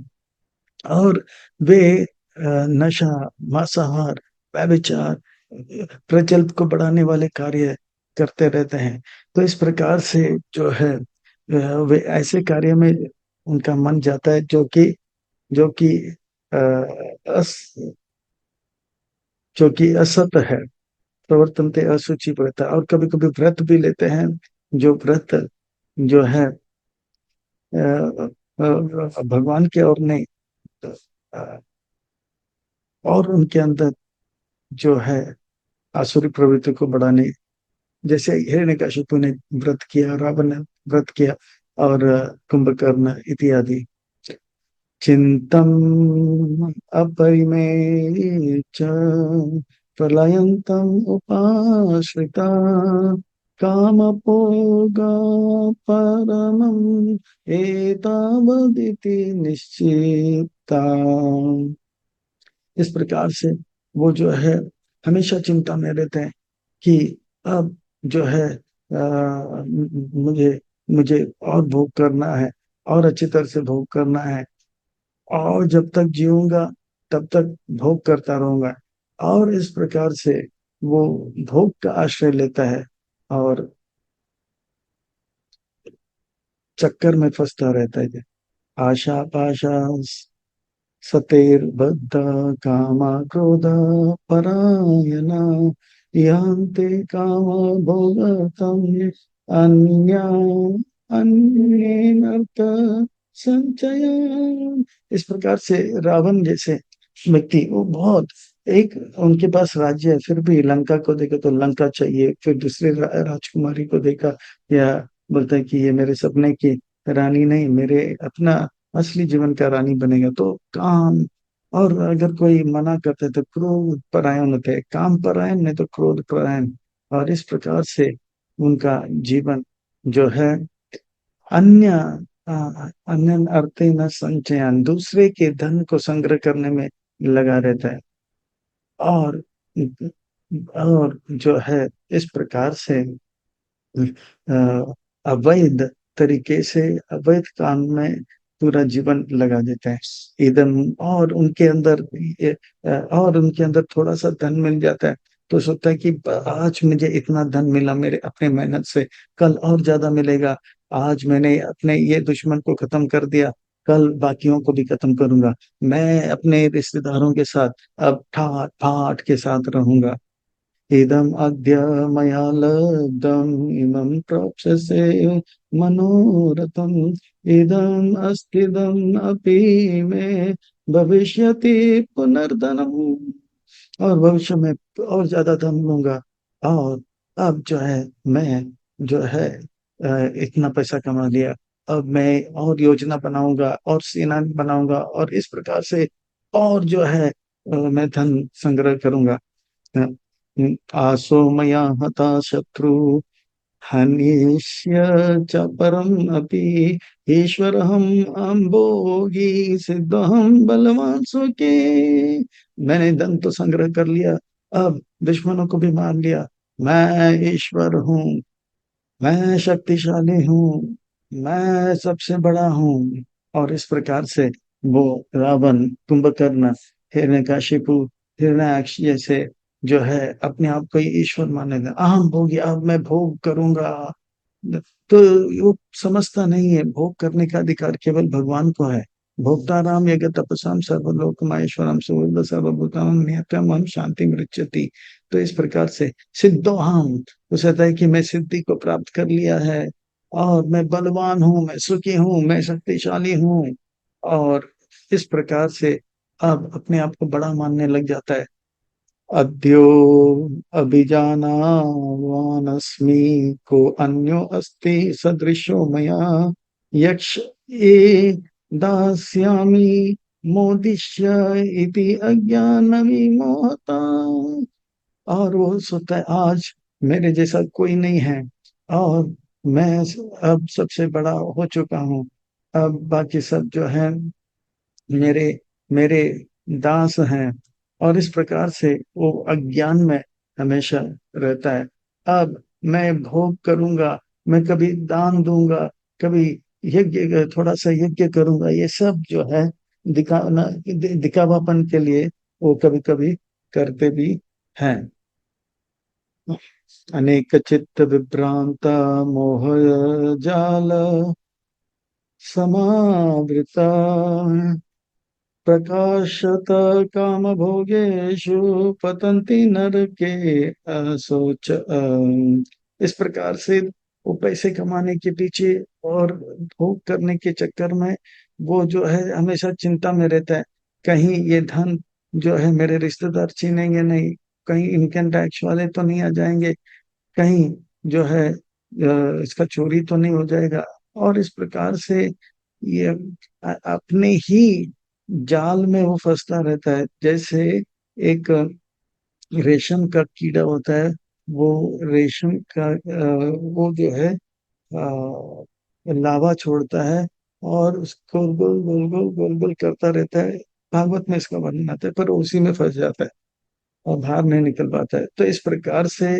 और वे नशा, मांसाहार, व्यभिचार, प्रचलित को बढ़ाने वाले कार्य करते रहते हैं। तो इस प्रकार से जो है वे ऐसे कार्य में उनका मन जाता है जो कि अ, अस जो कि असत है, प्रवर्तनते असुचि व्रत, और कभी कभी व्रत भी लेते हैं, जो व्रत जो है भगवान के और नहीं, अ, और उनके अंदर जो है आसुरी प्रवृत्ति को बढ़ाने, जैसे हिरण्यकशिपु ने व्रत किया, रावण ने व्रत किया, और कुंभकर्ण इत्यादि। चिंतम अपरिमेय च प्रलयन्तम उपाश्रिता कामपोगा परमं एतावदिति निश्चिता। इस प्रकार से वो जो है हमेशा चिंता में रहते हैं कि अब जो है मुझे मुझे और भोग करना है, और अच्छी तरह से भोग करना है, और जब तक जीऊंगा तब तक भोग करता रहूंगा। और इस प्रकार से वो भोग का आश्रय लेता है और चक्कर में फंसता रहता है। आशा पाशा सतेर्बद्ध कामा क्रोध परायणा यान्ते काम भोगतम अन्या अन्येनर्थ संचय। इस प्रकार से रावण जैसे व्यक्ति, वो बहुत, एक उनके पास राज्य है, फिर भी लंका को देखा तो लंका चाहिए, फिर दूसरे राजकुमारी को देखा, या बोलता है कि ये मेरे सपने की रानी नहीं, मेरे अपना असली जीवन का रानी बनेगा। तो काम, और अगर कोई मना करते तो क्रोध परायण होते हैं, काम परायण नहीं तो क्रोध परायण। और इस प्रकार से उनका जीवन जो है अन्य अन्य अर्थे न संचयन, दूसरे के धन को संग्रह करने में लगा रहता है। और और जो है इस प्रकार से अवैध तरीके से, अवैध काम में पूरा जीवन लगा देते हैं एकदम। और उनके अंदर और उनके अंदर थोड़ा सा धन मिल जाता है तो सोचता है कि आज मुझे इतना धन मिला मेरे अपने मेहनत से, कल और ज्यादा मिलेगा। आज मैंने अपने ये दुश्मन को खत्म कर दिया, कल बाकियों को भी खत्म करूंगा। मैं अपने रिश्तेदारों के साथ अब ठाट ठाट के साथ रहूंगा। इदम अद्य मया लब्धम इमं प्राप्स्यसे मनोरथम इदम अस्तिदम अपि मे भविष्यति पुनर्धनम। और भविष्य में और ज्यादा धन लूंगा। और अब जो है मैं जो है इतना पैसा कमा लिया, अब मैं और योजना बनाऊंगा और सेना बनाऊंगा, और इस प्रकार से और जो है मैं धन संग्रह करूंगा। आसो मया हता शत्रु हनिष्य च परम अपि ईश्वरहम अम्बोगी सिद्धहम बलवान सुके। मैंने धन तो संग्रह कर लिया, अब दुश्मनों को भी मार लिया। मैं ईश्वर हूँ, मैं शक्तिशाली हूँ, मैं सबसे बड़ा हूँ। और इस प्रकार से वो रावण, कुंभकर्ण, हिरण्यकशिपु, हिरण्याक्ष जैसे जो है अपने आप को ही ईश्वर माने थे। अहम भोगी, अब मैं भोग करूंगा। तो वो समझता नहीं है भोग करने का अधिकार केवल भगवान को है। भोक्ताराम यज्ञ तपसाम सर्वलोक माहेश्वरम सुहृद सर्वभूतां नियतम हम शांति मृच्छति। तो इस प्रकार से सिद्धो हम, उसे कहता है कि मैं सिद्धि को प्राप्त कर लिया है, और मैं बलवान हूँ, मैं सुखी हूँ, मैं शक्तिशाली हूँ। और इस प्रकार से अब अपने आप को बड़ा मानने लग जाता है। अद्यो अभिजानावानस्मि को अन्यो अस्ति सदृशो मया यक्ष ये दास्यामि मोदिष्य इति अज्ञानविमोहता। और वो सोचता है आज मेरे जैसा कोई नहीं है, और मैं अब सबसे बड़ा हो चुका हूँ। अब बाकी सब जो है मेरे मेरे दास हैं। और इस प्रकार से वो अज्ञान में हमेशा रहता है। अब मैं भोग करूंगा, मैं कभी दान दूंगा, कभी यज्ञ, थोड़ा सा यज्ञ करूंगा, ये सब जो है दिखाना, दिखावापन के लिए वो कभी कभी करते भी हैं। अनेक चित्त विभ्रांता मोह जाल समावृता प्रकाशत काम भोगेषु पतंति नरके असोच इस प्रकार से वो पैसे कमाने के पीछे और भोग करने के चक्कर में वो जो है हमेशा चिंता में रहता है, कहीं ये धन जो है मेरे रिश्तेदार छीनेंगे नहीं, कहीं इनकम टैक्स वाले तो नहीं आ जाएंगे, कहीं जो है इसका चोरी तो नहीं हो जाएगा। और इस प्रकार से ये अपने ही जाल में वो फंसता रहता है। जैसे एक रेशम का कीड़ा होता है, वो रेशम का वो जो है लावा छोड़ता है और उसको गोल गोल गोल गोल गोल करता रहता है। भागवत में इसका वर्णन आता है, पर वो उसी में फंस जाता है और बाहर नहीं निकल पाता है। तो इस प्रकार से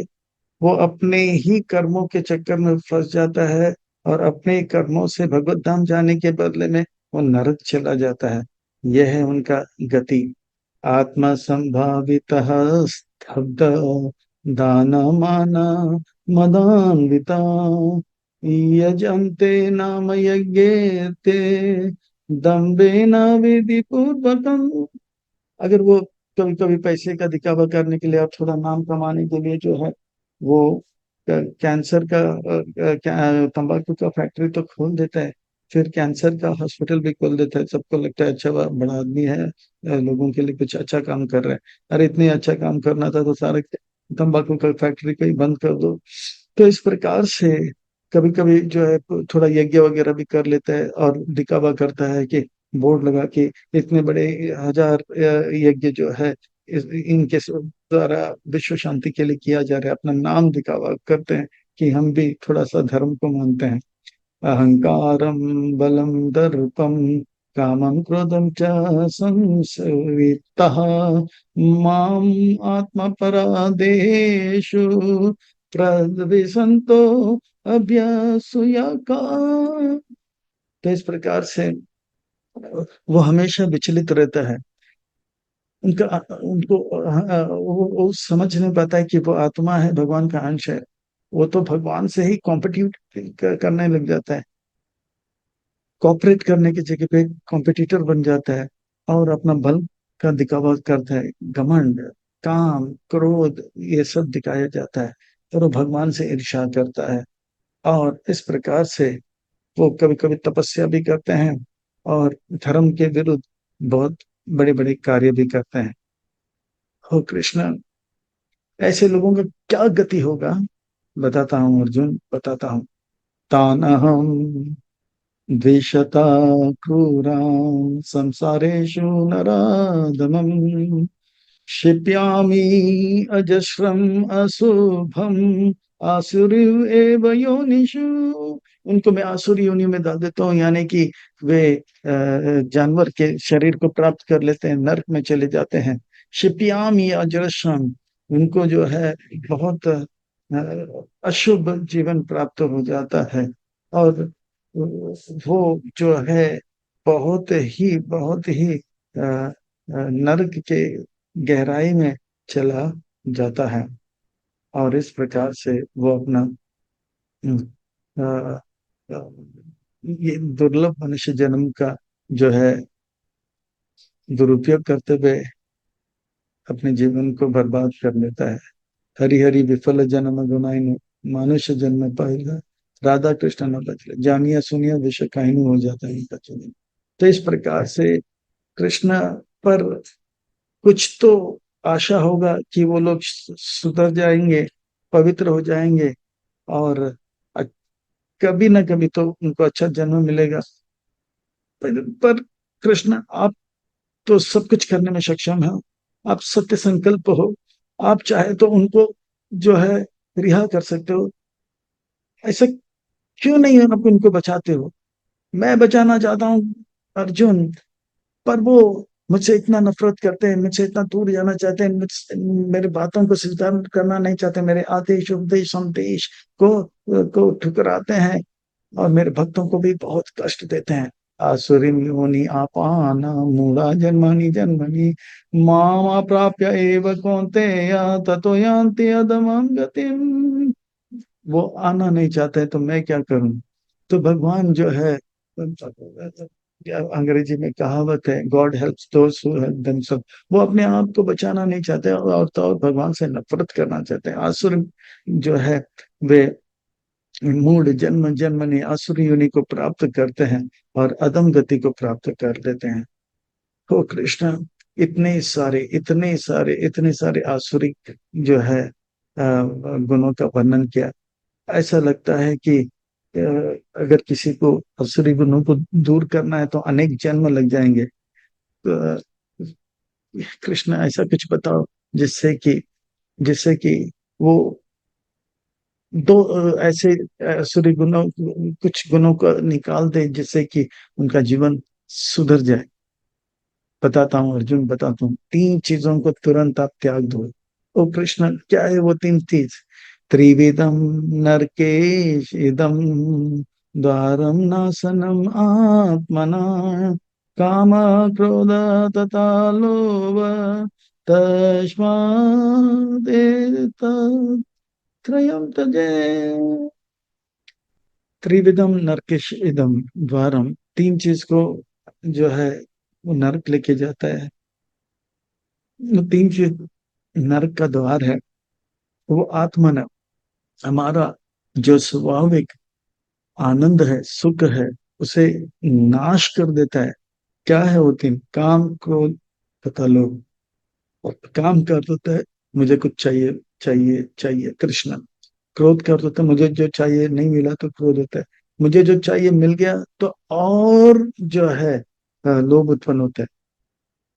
वो अपने ही कर्मों के चक्कर में फंस जाता है और अपने ही कर्मों से भगवत धाम जाने के बदले में वो नरक चला जाता है। यह है उनका गति। आत्मा संभावित स्तब्ध दान मान मदान्विता यजन्ते नाम यज्ञे ते दम्भेन विधि पूर्वकम। अगर वो कभी कभी पैसे का दिखावा करने के लिए और थोड़ा नाम कमाने के लिए जो है वो कैंसर का तंबाकू का फैक्ट्री तो खोल देता है, फिर कैंसर का हॉस्पिटल भी खोल देता है। सबको लगता है अच्छा बड़ा आदमी है, लोगों के लिए कुछ अच्छा काम कर रहा है। अरे इतने अच्छा काम करना था तो सारे तंबाकू का फैक्ट्री को ही बंद कर दो। तो इस प्रकार से कभी कभी जो है थोड़ा यज्ञ वगैरह भी कर लेता है और दिखावा करता है कि बोर्ड लगा के इतने बड़े 1000 यज्ञ जो है इनके द्वारा विश्व शांति के लिए किया जा रहा है, अपना नाम दिखावा करते हैं कि हम भी थोड़ा सा धर्म को मानते हैं। अहंकारम बलम दर्पम कामं क्रोधम च संसवितः माम आत्मपराधेषु प्रद्विषन्तो अभ्यासूयका। तो इस प्रकार से वो हमेशा विचलित रहता है। उनका उनको वो समझ नहीं पाता है कि वो आत्मा है, भगवान का अंश है। वो तो भगवान से ही कॉम्पिटिट करने लग जाता है, कॉपरेट करने की जगह पे कॉम्पिटिटर बन जाता है और अपना बल का दिखावा करता है। घमंड, काम, क्रोध ये सब दिखाया जाता है और वो भगवान से ईर्ष्या करता है। और इस प्रकार से वो कभी कभी तपस्या भी करते हैं और धर्म के विरुद्ध बहुत बड़े बड़े कार्य भी करते हैं। हो कृष्ण, ऐसे लोगों का क्या गति होगा? बताता हूँ अर्जुन, बताता हूँ। तान अहम द्विषता क्रूरां संसारेषु नराधमम् क्षिप्यामि अजस्रम अशुभम आसुरीव एव योनिषु। उनको मैं आसुरी योनि में डाल देता हूँ, यानी कि वे जानवर के शरीर को प्राप्त कर लेते हैं, नरक में चले जाते हैं। क्षिप्यामि अजस्रम, उनको जो है बहुत अशुभ जीवन प्राप्त हो जाता है। और वो जो है बहुत ही नरक के गहराई में चला जाता है। और इस प्रकार से वो अपना अ, अ, ये दुर्लभ मनुष्य जन्म का जो है दुरुपयोग करते हुए अपने जीवन को बर्बाद कर लेता है। हरि हरि विफल जन्म गुनाइन मनुष्य जन्म पाएगा, राधा कृष्ण न बचले जानिया सुनिया विश्व काहिनी हो जाता है इनका चुनाव। तो इस प्रकार से कृष्ण पर कुछ तो आशा होगा कि वो लोग सुधर जाएंगे, पवित्र हो जाएंगे और अ- कभी ना कभी तो उनको अच्छा जन्म मिलेगा। पर कृष्ण, आप तो सब कुछ करने में सक्षम है, आप सत्य संकल्प हो, आप चाहे तो उनको जो है रिहा कर सकते हो। ऐसा क्यों नहीं आप उनको बचाते हो? मैं बचाना चाहता हूँ अर्जुन, पर वो मुझसे इतना नफरत करते हैं, मुझसे इतना दूर जाना चाहते हैं, मेरे बातों को स्वीकार करना नहीं चाहते, मेरे आदेश उपदेश संदेश को ठुकराते हैं और मेरे भक्तों को भी बहुत कष्ट देते हैं। आसुरीं योनि आपान मूढ़ा जन्मनि जन्मनि माम प्राप्य एव कौन्तेय ततो यान्ति अधमं गतिम्। वो आना नहीं चाहते तो मैं क्या करूं? तो भगवान जो है अंग्रेजी में कहावत है, God helps those who help themselves. वो अपने आप को बचाना नहीं चाहते और तो और भगवान से नफरत करना चाहते हैं। आसुर जो है वे मूड जन्म जन्मनि आसुरी योनि को प्राप्त करते हैं और अधम गति को प्राप्त कर लेते हैं। ओ कृष्ण, इतने सारे आसुरी जो है गुणों का वर्णन किया। ऐसा लगता है कि अगर किसी को आसुरी गुणों को दूर करना है तो अनेक जन्म लग जाएंगे। तो कृष्ण ऐसा कुछ बताओ जिससे कि वो दो ऐसे आसुरी गुणों, कुछ गुणों को निकाल दे जिससे कि उनका जीवन सुधर जाए। बताता हूँ अर्जुन, बताता हूँ। तीन चीजों को तुरंत आप त्याग दो। ओ कृष्ण, क्या है वो तीन चीज? त्रिविधम नरकेश इदम द्वारम नाशनम आत्मना काम क्रोध तथा लोभ तस्मादेतत् त्रयं त्यजेत्। त्रिविधम नरकेश इदम द्वारम, तीन चीज को जो है वो नरक लेके जाता है। वो तीन चीज नरक का द्वार है। वो आत्मन, हमारा जो स्वाभाविक आनंद है, सुख है, उसे नाश कर देता है। क्या है वो तीन? काम क्रोध तथा लोभ। और काम कर देता है, मुझे कुछ चाहिए चाहिए चाहिए, कृष्ण। क्रोध कर देता है, मुझे जो चाहिए नहीं मिला तो क्रोध होता है। मुझे जो चाहिए मिल गया तो और जो है लोभ उत्पन्न होता है।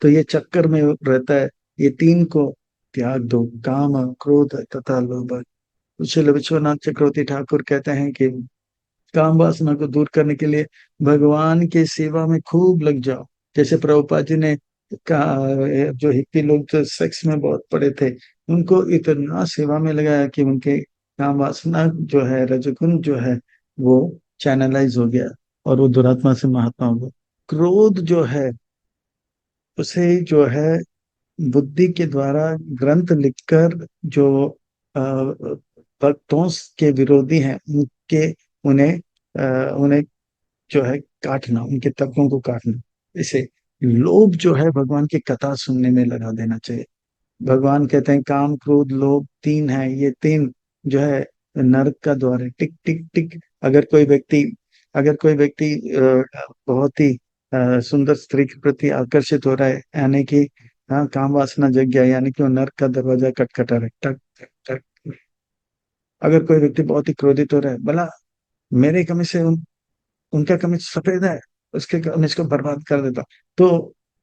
तो ये चक्कर में रहता है। ये तीन को त्याग दो, काम क्रोध तथा लोभ। श्रील विश्वनाथ चक्रवर्ती ठाकुर कहते हैं कि काम वासना को दूर करने के लिए भगवान की सेवा में खूब लग जाओ। जैसे प्रभुपाद जी ने कहा, जो हिप्पी लोग जो सेक्स में बहुत पड़े थे, उनको इतना सेवा में लगाया कि उनके काम वासना जो है, रजोगुण जो है, वो चैनलाइज हो गया और वो दुरात्मा से महात्मा हो गया। क्रोध जो है उसे जो है बुद्धि के द्वारा ग्रंथ लिखकर जो अ, भक्तों के विरोधी हैं उनके, उन्हें जो है काटना, उनके तर्कों को काटना। इसे लोभ जो है भगवान की कथा सुनने में लगा देना चाहिए। भगवान कहते हैं काम क्रोध लोभ तीन है, ये तीन जो है नरक का द्वार है। टिक टिक टिक। अगर कोई व्यक्ति बहुत ही सुंदर स्त्री के प्रति आकर्षित हो रहा है, यानी कि हाँ, काम वासना जग गया, यानी कि वो नरक का दरवाजा खटखटा रहा है, टक टक टक। अगर कोई व्यक्ति बहुत ही क्रोधित हो रहा है, भला मेरे कमीज से उनका कमीज सफेद है, उसके कमीज को बर्बाद कर देता, तो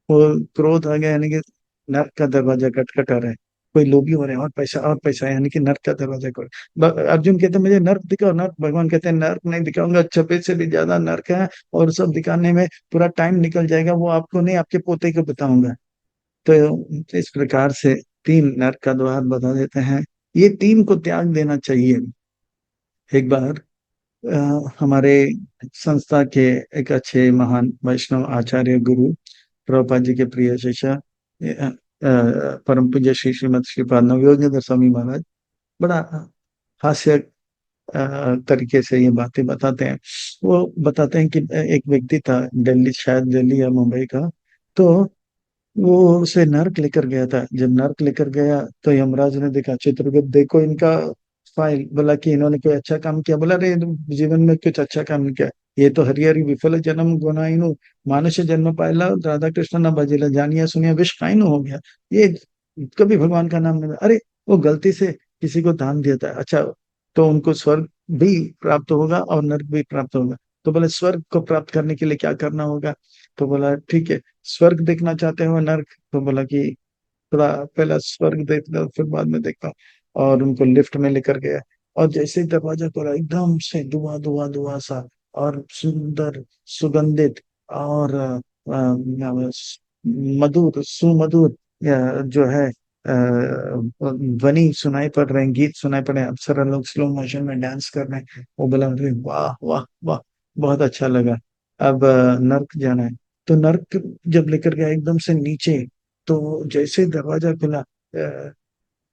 वो क्रोध आ गया, यानी कि नर्क का दरवाजा खटखटा रहा है। कोई लोभी हो रहे हैं, और पैसा, यानी कि नर्क का दरवाजा खोल। अर्जुन कहते हैं मुझे नर्क दिखाओ, नर्क। भगवान कहते हैं नर्क नहीं दिखाऊंगा, 26 से भी ज्यादा नर्क है और सब दिखाने में पूरा टाइम निकल जाएगा, वो आपको नहीं, आपके पोते को बताऊंगा। तो इस प्रकार से तीन नर्क का द्वार बता देते हैं। ये तीन को त्याग देना चाहिए। एक बार हमारे संस्था के एक अच्छे महान वैष्णव आचार्य गुरु, प्रभुपाद जी के प्रिय शिष्य, परम पूज्य श्री श्रीमद श्रीपाद नवयोगेंद्र स्वामी महाराज, बड़ा हास्य तरीके से ये बातें बताते हैं। वो बताते हैं कि एक व्यक्ति था, दिल्ली, शायद दिल्ली या मुंबई का। तो वो उसे नर्क लेकर गया था। जब नर्क लेकर गया तो यमराज ने देखा, चित्रगुप्त देखो इनका फाइल, बोला कि इन्होंने कोई अच्छा काम किया? बोला अरे जीवन में कुछ अच्छा काम नहीं किया, ये तो हरिहरि विफल जन्म गुनाइनु, मानुष्य जन्म पायला राधा कृष्ण न भजिला, जानिया सुनिया विष खाइनु हो गया। ये कभी भगवान का नाम नहीं, अरे वो गलती से किसी को दान दिया था, अच्छा, तो उनको स्वर्ग भी प्राप्त होगा और नर्क भी प्राप्त होगा। तो बोले स्वर्ग को प्राप्त करने के लिए क्या करना होगा? तो बोला ठीक है, स्वर्ग देखना चाहते हो नर्क? तो बोला कि थोड़ा पहला स्वर्ग देखता हूँ, फिर बाद में देखता हूँ। और उनको लिफ्ट में लेकर गया, और जैसे ही दरवाजा खोला, एकदम से धुआं धुआं धुआं सा, और सुंदर, सुगंधित, और मधुर, सुमधुर जो है ध्वनि सुनाई पड़ रहे हैं, गीत सुनाई पड़ रहे हैं, अप्सरा लोग स्लो मोशन में डांस कर रहे हैं। वो बोला अरे वाह वाह वाह, बहुत अच्छा लगा। अब नर्क जाना है। तो नर्क जब लेकर गया एकदम से नीचे, तो जैसे दरवाजा खुला,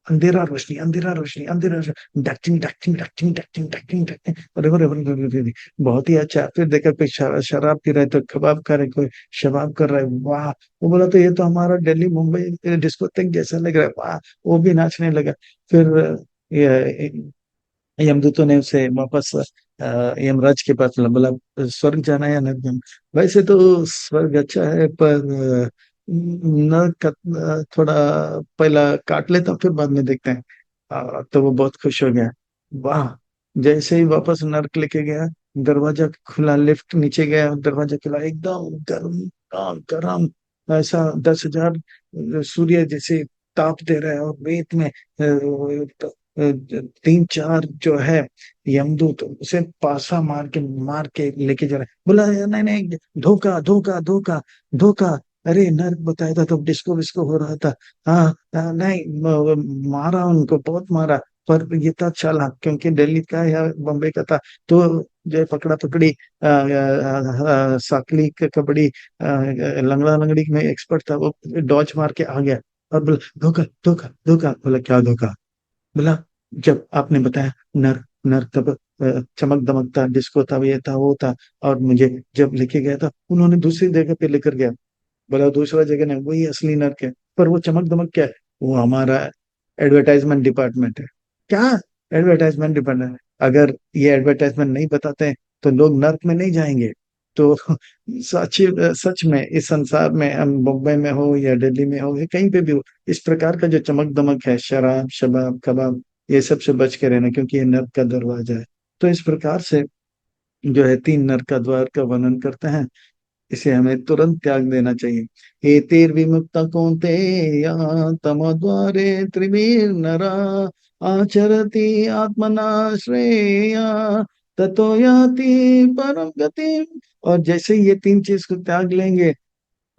अंधेरा रोशनी, अंधेरा रोशनी, अंधेरा रोशनी, ducting ducting ducting ducting ducting ducting. अरे अरे अरे अरे अरे अरे, बहुत ही अच्छा। फिर देखा कोई शराब पी रहा है तो कबाब खा रहे, कोई शबाब कर रहा है, वाह। वो बोला तो ये तो हमारा दिल्ली मुंबई डिस्कोथेक जैसा लग रहा है, वाह। वो भी नाचने लगा। फिर ये यमदूतों ने उसे वापस यमराज के पास बोला, स्वर्ग जाना है या नर्क जाना? वैसे तो स्वर्ग अच्छा है, पर नर्क का थोड़ा पहला काट लेता हूँ, फिर बाद में देखते हैं। तो वो बहुत खुश हो गया। वाह। जैसे ही वापस नर्क लेके गया, दरवाजा खुला, लिफ्ट नीचे गया, दरवाजा खुला, एकदम गर्म, गरम, ऐसा 10,000 सूर्य जैसे ताप दे रहा है। और रेत में तीन चार जो है यमदूत उसे पासा मार के लेके जा रहे हैं। बोला, नहीं नहीं, धोखा धोखा धोखा धोखा। अरे नर्क बताया था तो डिस्को विस्को हो रहा था। हाँ हाँ, नहीं मारा उनको, बहुत मारा। पर ये था चालाक, क्योंकि दिल्ली का या बम्बई का था। तो जो है पकड़ा पकड़ी, साकली कबड्डी, लंगड़ा लंगड़ी में एक्सपर्ट था, वो डॉज मार के आ गया। और बोला, धोखा धोखा धोखा। बोला, क्या धोखा? बोला, जब आपने बताया नर नर, तब चमक दमक था, डिस्को था, ये था वो था। और मुझे जब लेके गया था, उन्होंने दूसरी जगह पे लेकर गया। बोला, दूसरा जगह नहीं, वही असली नर्क है। पर वो चमक दमक क्या है? वो हमारा एडवर्टाइजमेट डिपार्टमेंट है। क्या? Advertisement department? अगर ये एडवर्टाइजमेंट नहीं बताते हैं तो लोग नर्क में नहीं जाएंगे। तो सच सच में इस संसार में, हम मुंबई में हो या दिल्ली में हो या कहीं पे भी हो, इस प्रकार का जो चमक दमक है, शराब शबाब कबाब, ये सब से बच के रहना, क्योंकि ये नर्क का दरवाजा है। तो इस प्रकार से जो है तीन नरक का द्वार का वर्णन करते हैं। इसे हमें तुरंत त्याग देना चाहिए। एतेर्विमुक्ता कौन्तेय तमद्वारे त्रिभिर्नरा आचरति आत्मना श्रेय ततो याति परम गति। और जैसे ही ये तीन चीज को त्याग लेंगे,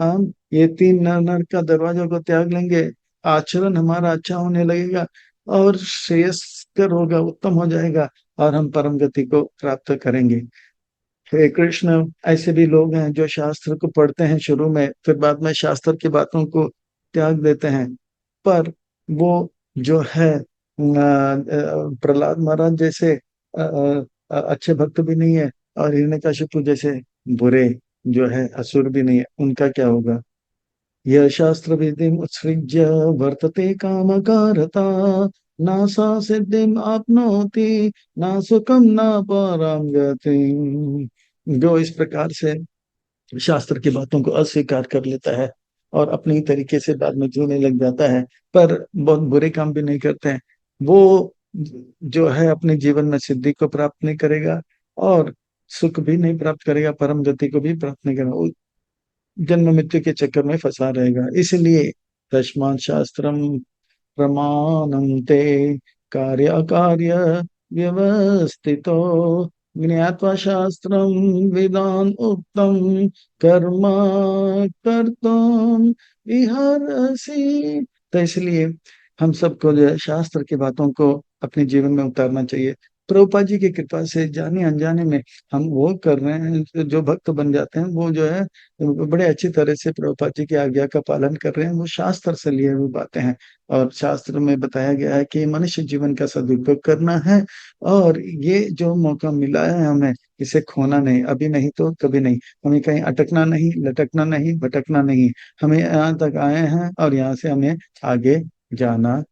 हम ये तीन नर का दरवाजा को त्याग लेंगे, आचरण हमारा अच्छा होने लगेगा, और श्रेयस्कर होगा, उत्तम हो जाएगा, और हम परम गति को प्राप्त करेंगे। हे कृष्ण, ऐसे भी लोग हैं जो शास्त्र को पढ़ते हैं शुरू में, फिर बाद में शास्त्र की बातों को त्याग देते हैं। पर वो जो है प्रहलाद महाराज जैसे अच्छे भक्त भी नहीं है, और हिरण्यकशिपु जैसे बुरे जो है असुर भी नहीं है। उनका क्या होगा? यह शास्त्र विधिम उत्सृज्य वर्तते कामकारता ना सा सिद्धिम आपनोति ना सुखम ना पराम गतिम। जो इस प्रकार से शास्त्र की बातों को अस्वीकार कर लेता है और अपनी तरीके से बाद में जीने लग जाता है, पर बहुत बुरे काम भी नहीं करते हैं, वो जो है अपने जीवन में सिद्धि को प्राप्त नहीं करेगा, और सुख भी नहीं प्राप्त करेगा, परम गति को भी प्राप्त नहीं करेगा। वो जन्म मृत्यु के चक्कर में फंसा रहेगा। इसलिए तस्मात् शास्त्रम प्रमाणं ते कार्य अकार्य व्यवस्थितो ज्ञात्वा शास्त्रम विदान उक्तम कर्म कर्तुम इहर्षि। तो इसलिए हम सबको जो है शास्त्र की बातों को अपने जीवन में उतारना चाहिए। प्रभुपाद जी की कृपा से जाने अनजाने में हम वो कर रहे हैं, जो भक्त बन जाते हैं वो जो है बड़े अच्छी तरह से प्रभुपाद जी की आज्ञा का पालन कर रहे हैं। वो शास्त्र से लिए हुए बातें हैं, और शास्त्र में बताया गया है कि मनुष्य जीवन का सदुपयोग करना है, और ये जो मौका मिला है हमें, इसे खोना नहीं, अभी नहीं तो कभी नहीं। हमें कहीं अटकना नहीं, लटकना नहीं, भटकना नहीं। हमें यहाँ तक आए हैं और यहाँ से हमें आगे जाना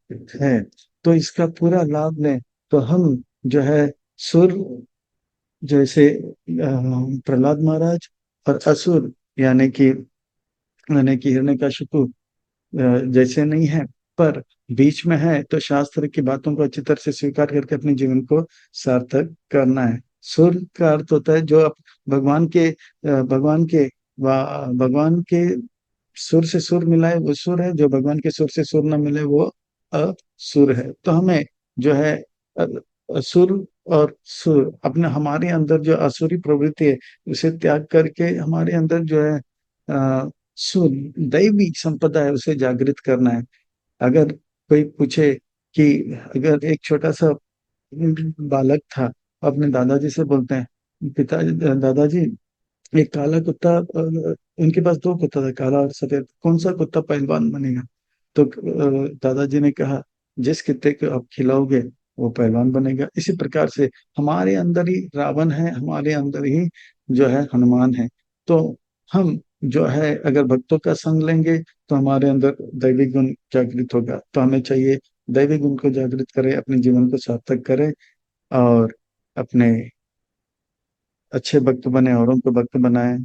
है। तो इसका पूरा लाभ लें। तो हम जो है सुर जैसे प्रहलाद महाराज, और असुर यानी कि हिरण्यकशिपु जैसे नहीं है, पर बीच में है, तो शास्त्र की बातों को अच्छी तरह से स्वीकार करके अपने जीवन को सार्थक करना है। सुर का अर्थ होता है जो भगवान के भगवान के सुर से सुर मिलाए वो सुर है, जो भगवान के सुर से सुर न मिले वो असुर है। तो हमें जो है असुर और सुर, अपने हमारे अंदर जो असुरी प्रवृत्ति है उसे त्याग करके हमारे अंदर जो है सुर, दैवी संपदा है, उसे जागृत करना है। अगर कोई पूछे कि अगर एक छोटा सा बालक था, अपने दादाजी से बोलते हैं, पिता दादाजी, एक काला कुत्ता, उनके पास दो कुत्ता था, काला और सफेद, कौन सा कुत्ता पहलवान बनेगा? तो दादाजी ने कहा जिस कित्ते को आप खिलाओगे वो पहलवान बनेगा। इसी प्रकार से हमारे अंदर ही रावण है, हमारे अंदर ही जो है हनुमान है। तो हम जो है अगर भक्तों का संग लेंगे तो हमारे अंदर दैविक गुण जागृत होगा। तो हमें चाहिए दैविक गुण को जागृत करें, अपने जीवन को सार्थक करें और अपने अच्छे भक्त बने, औरों को भक्त बनाएं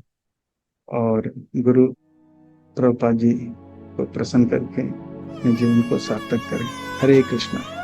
और गुरु प्रभुपाद जी को प्रसन्न करके अपने जीवन को सार्थक करें। हरे कृष्णा।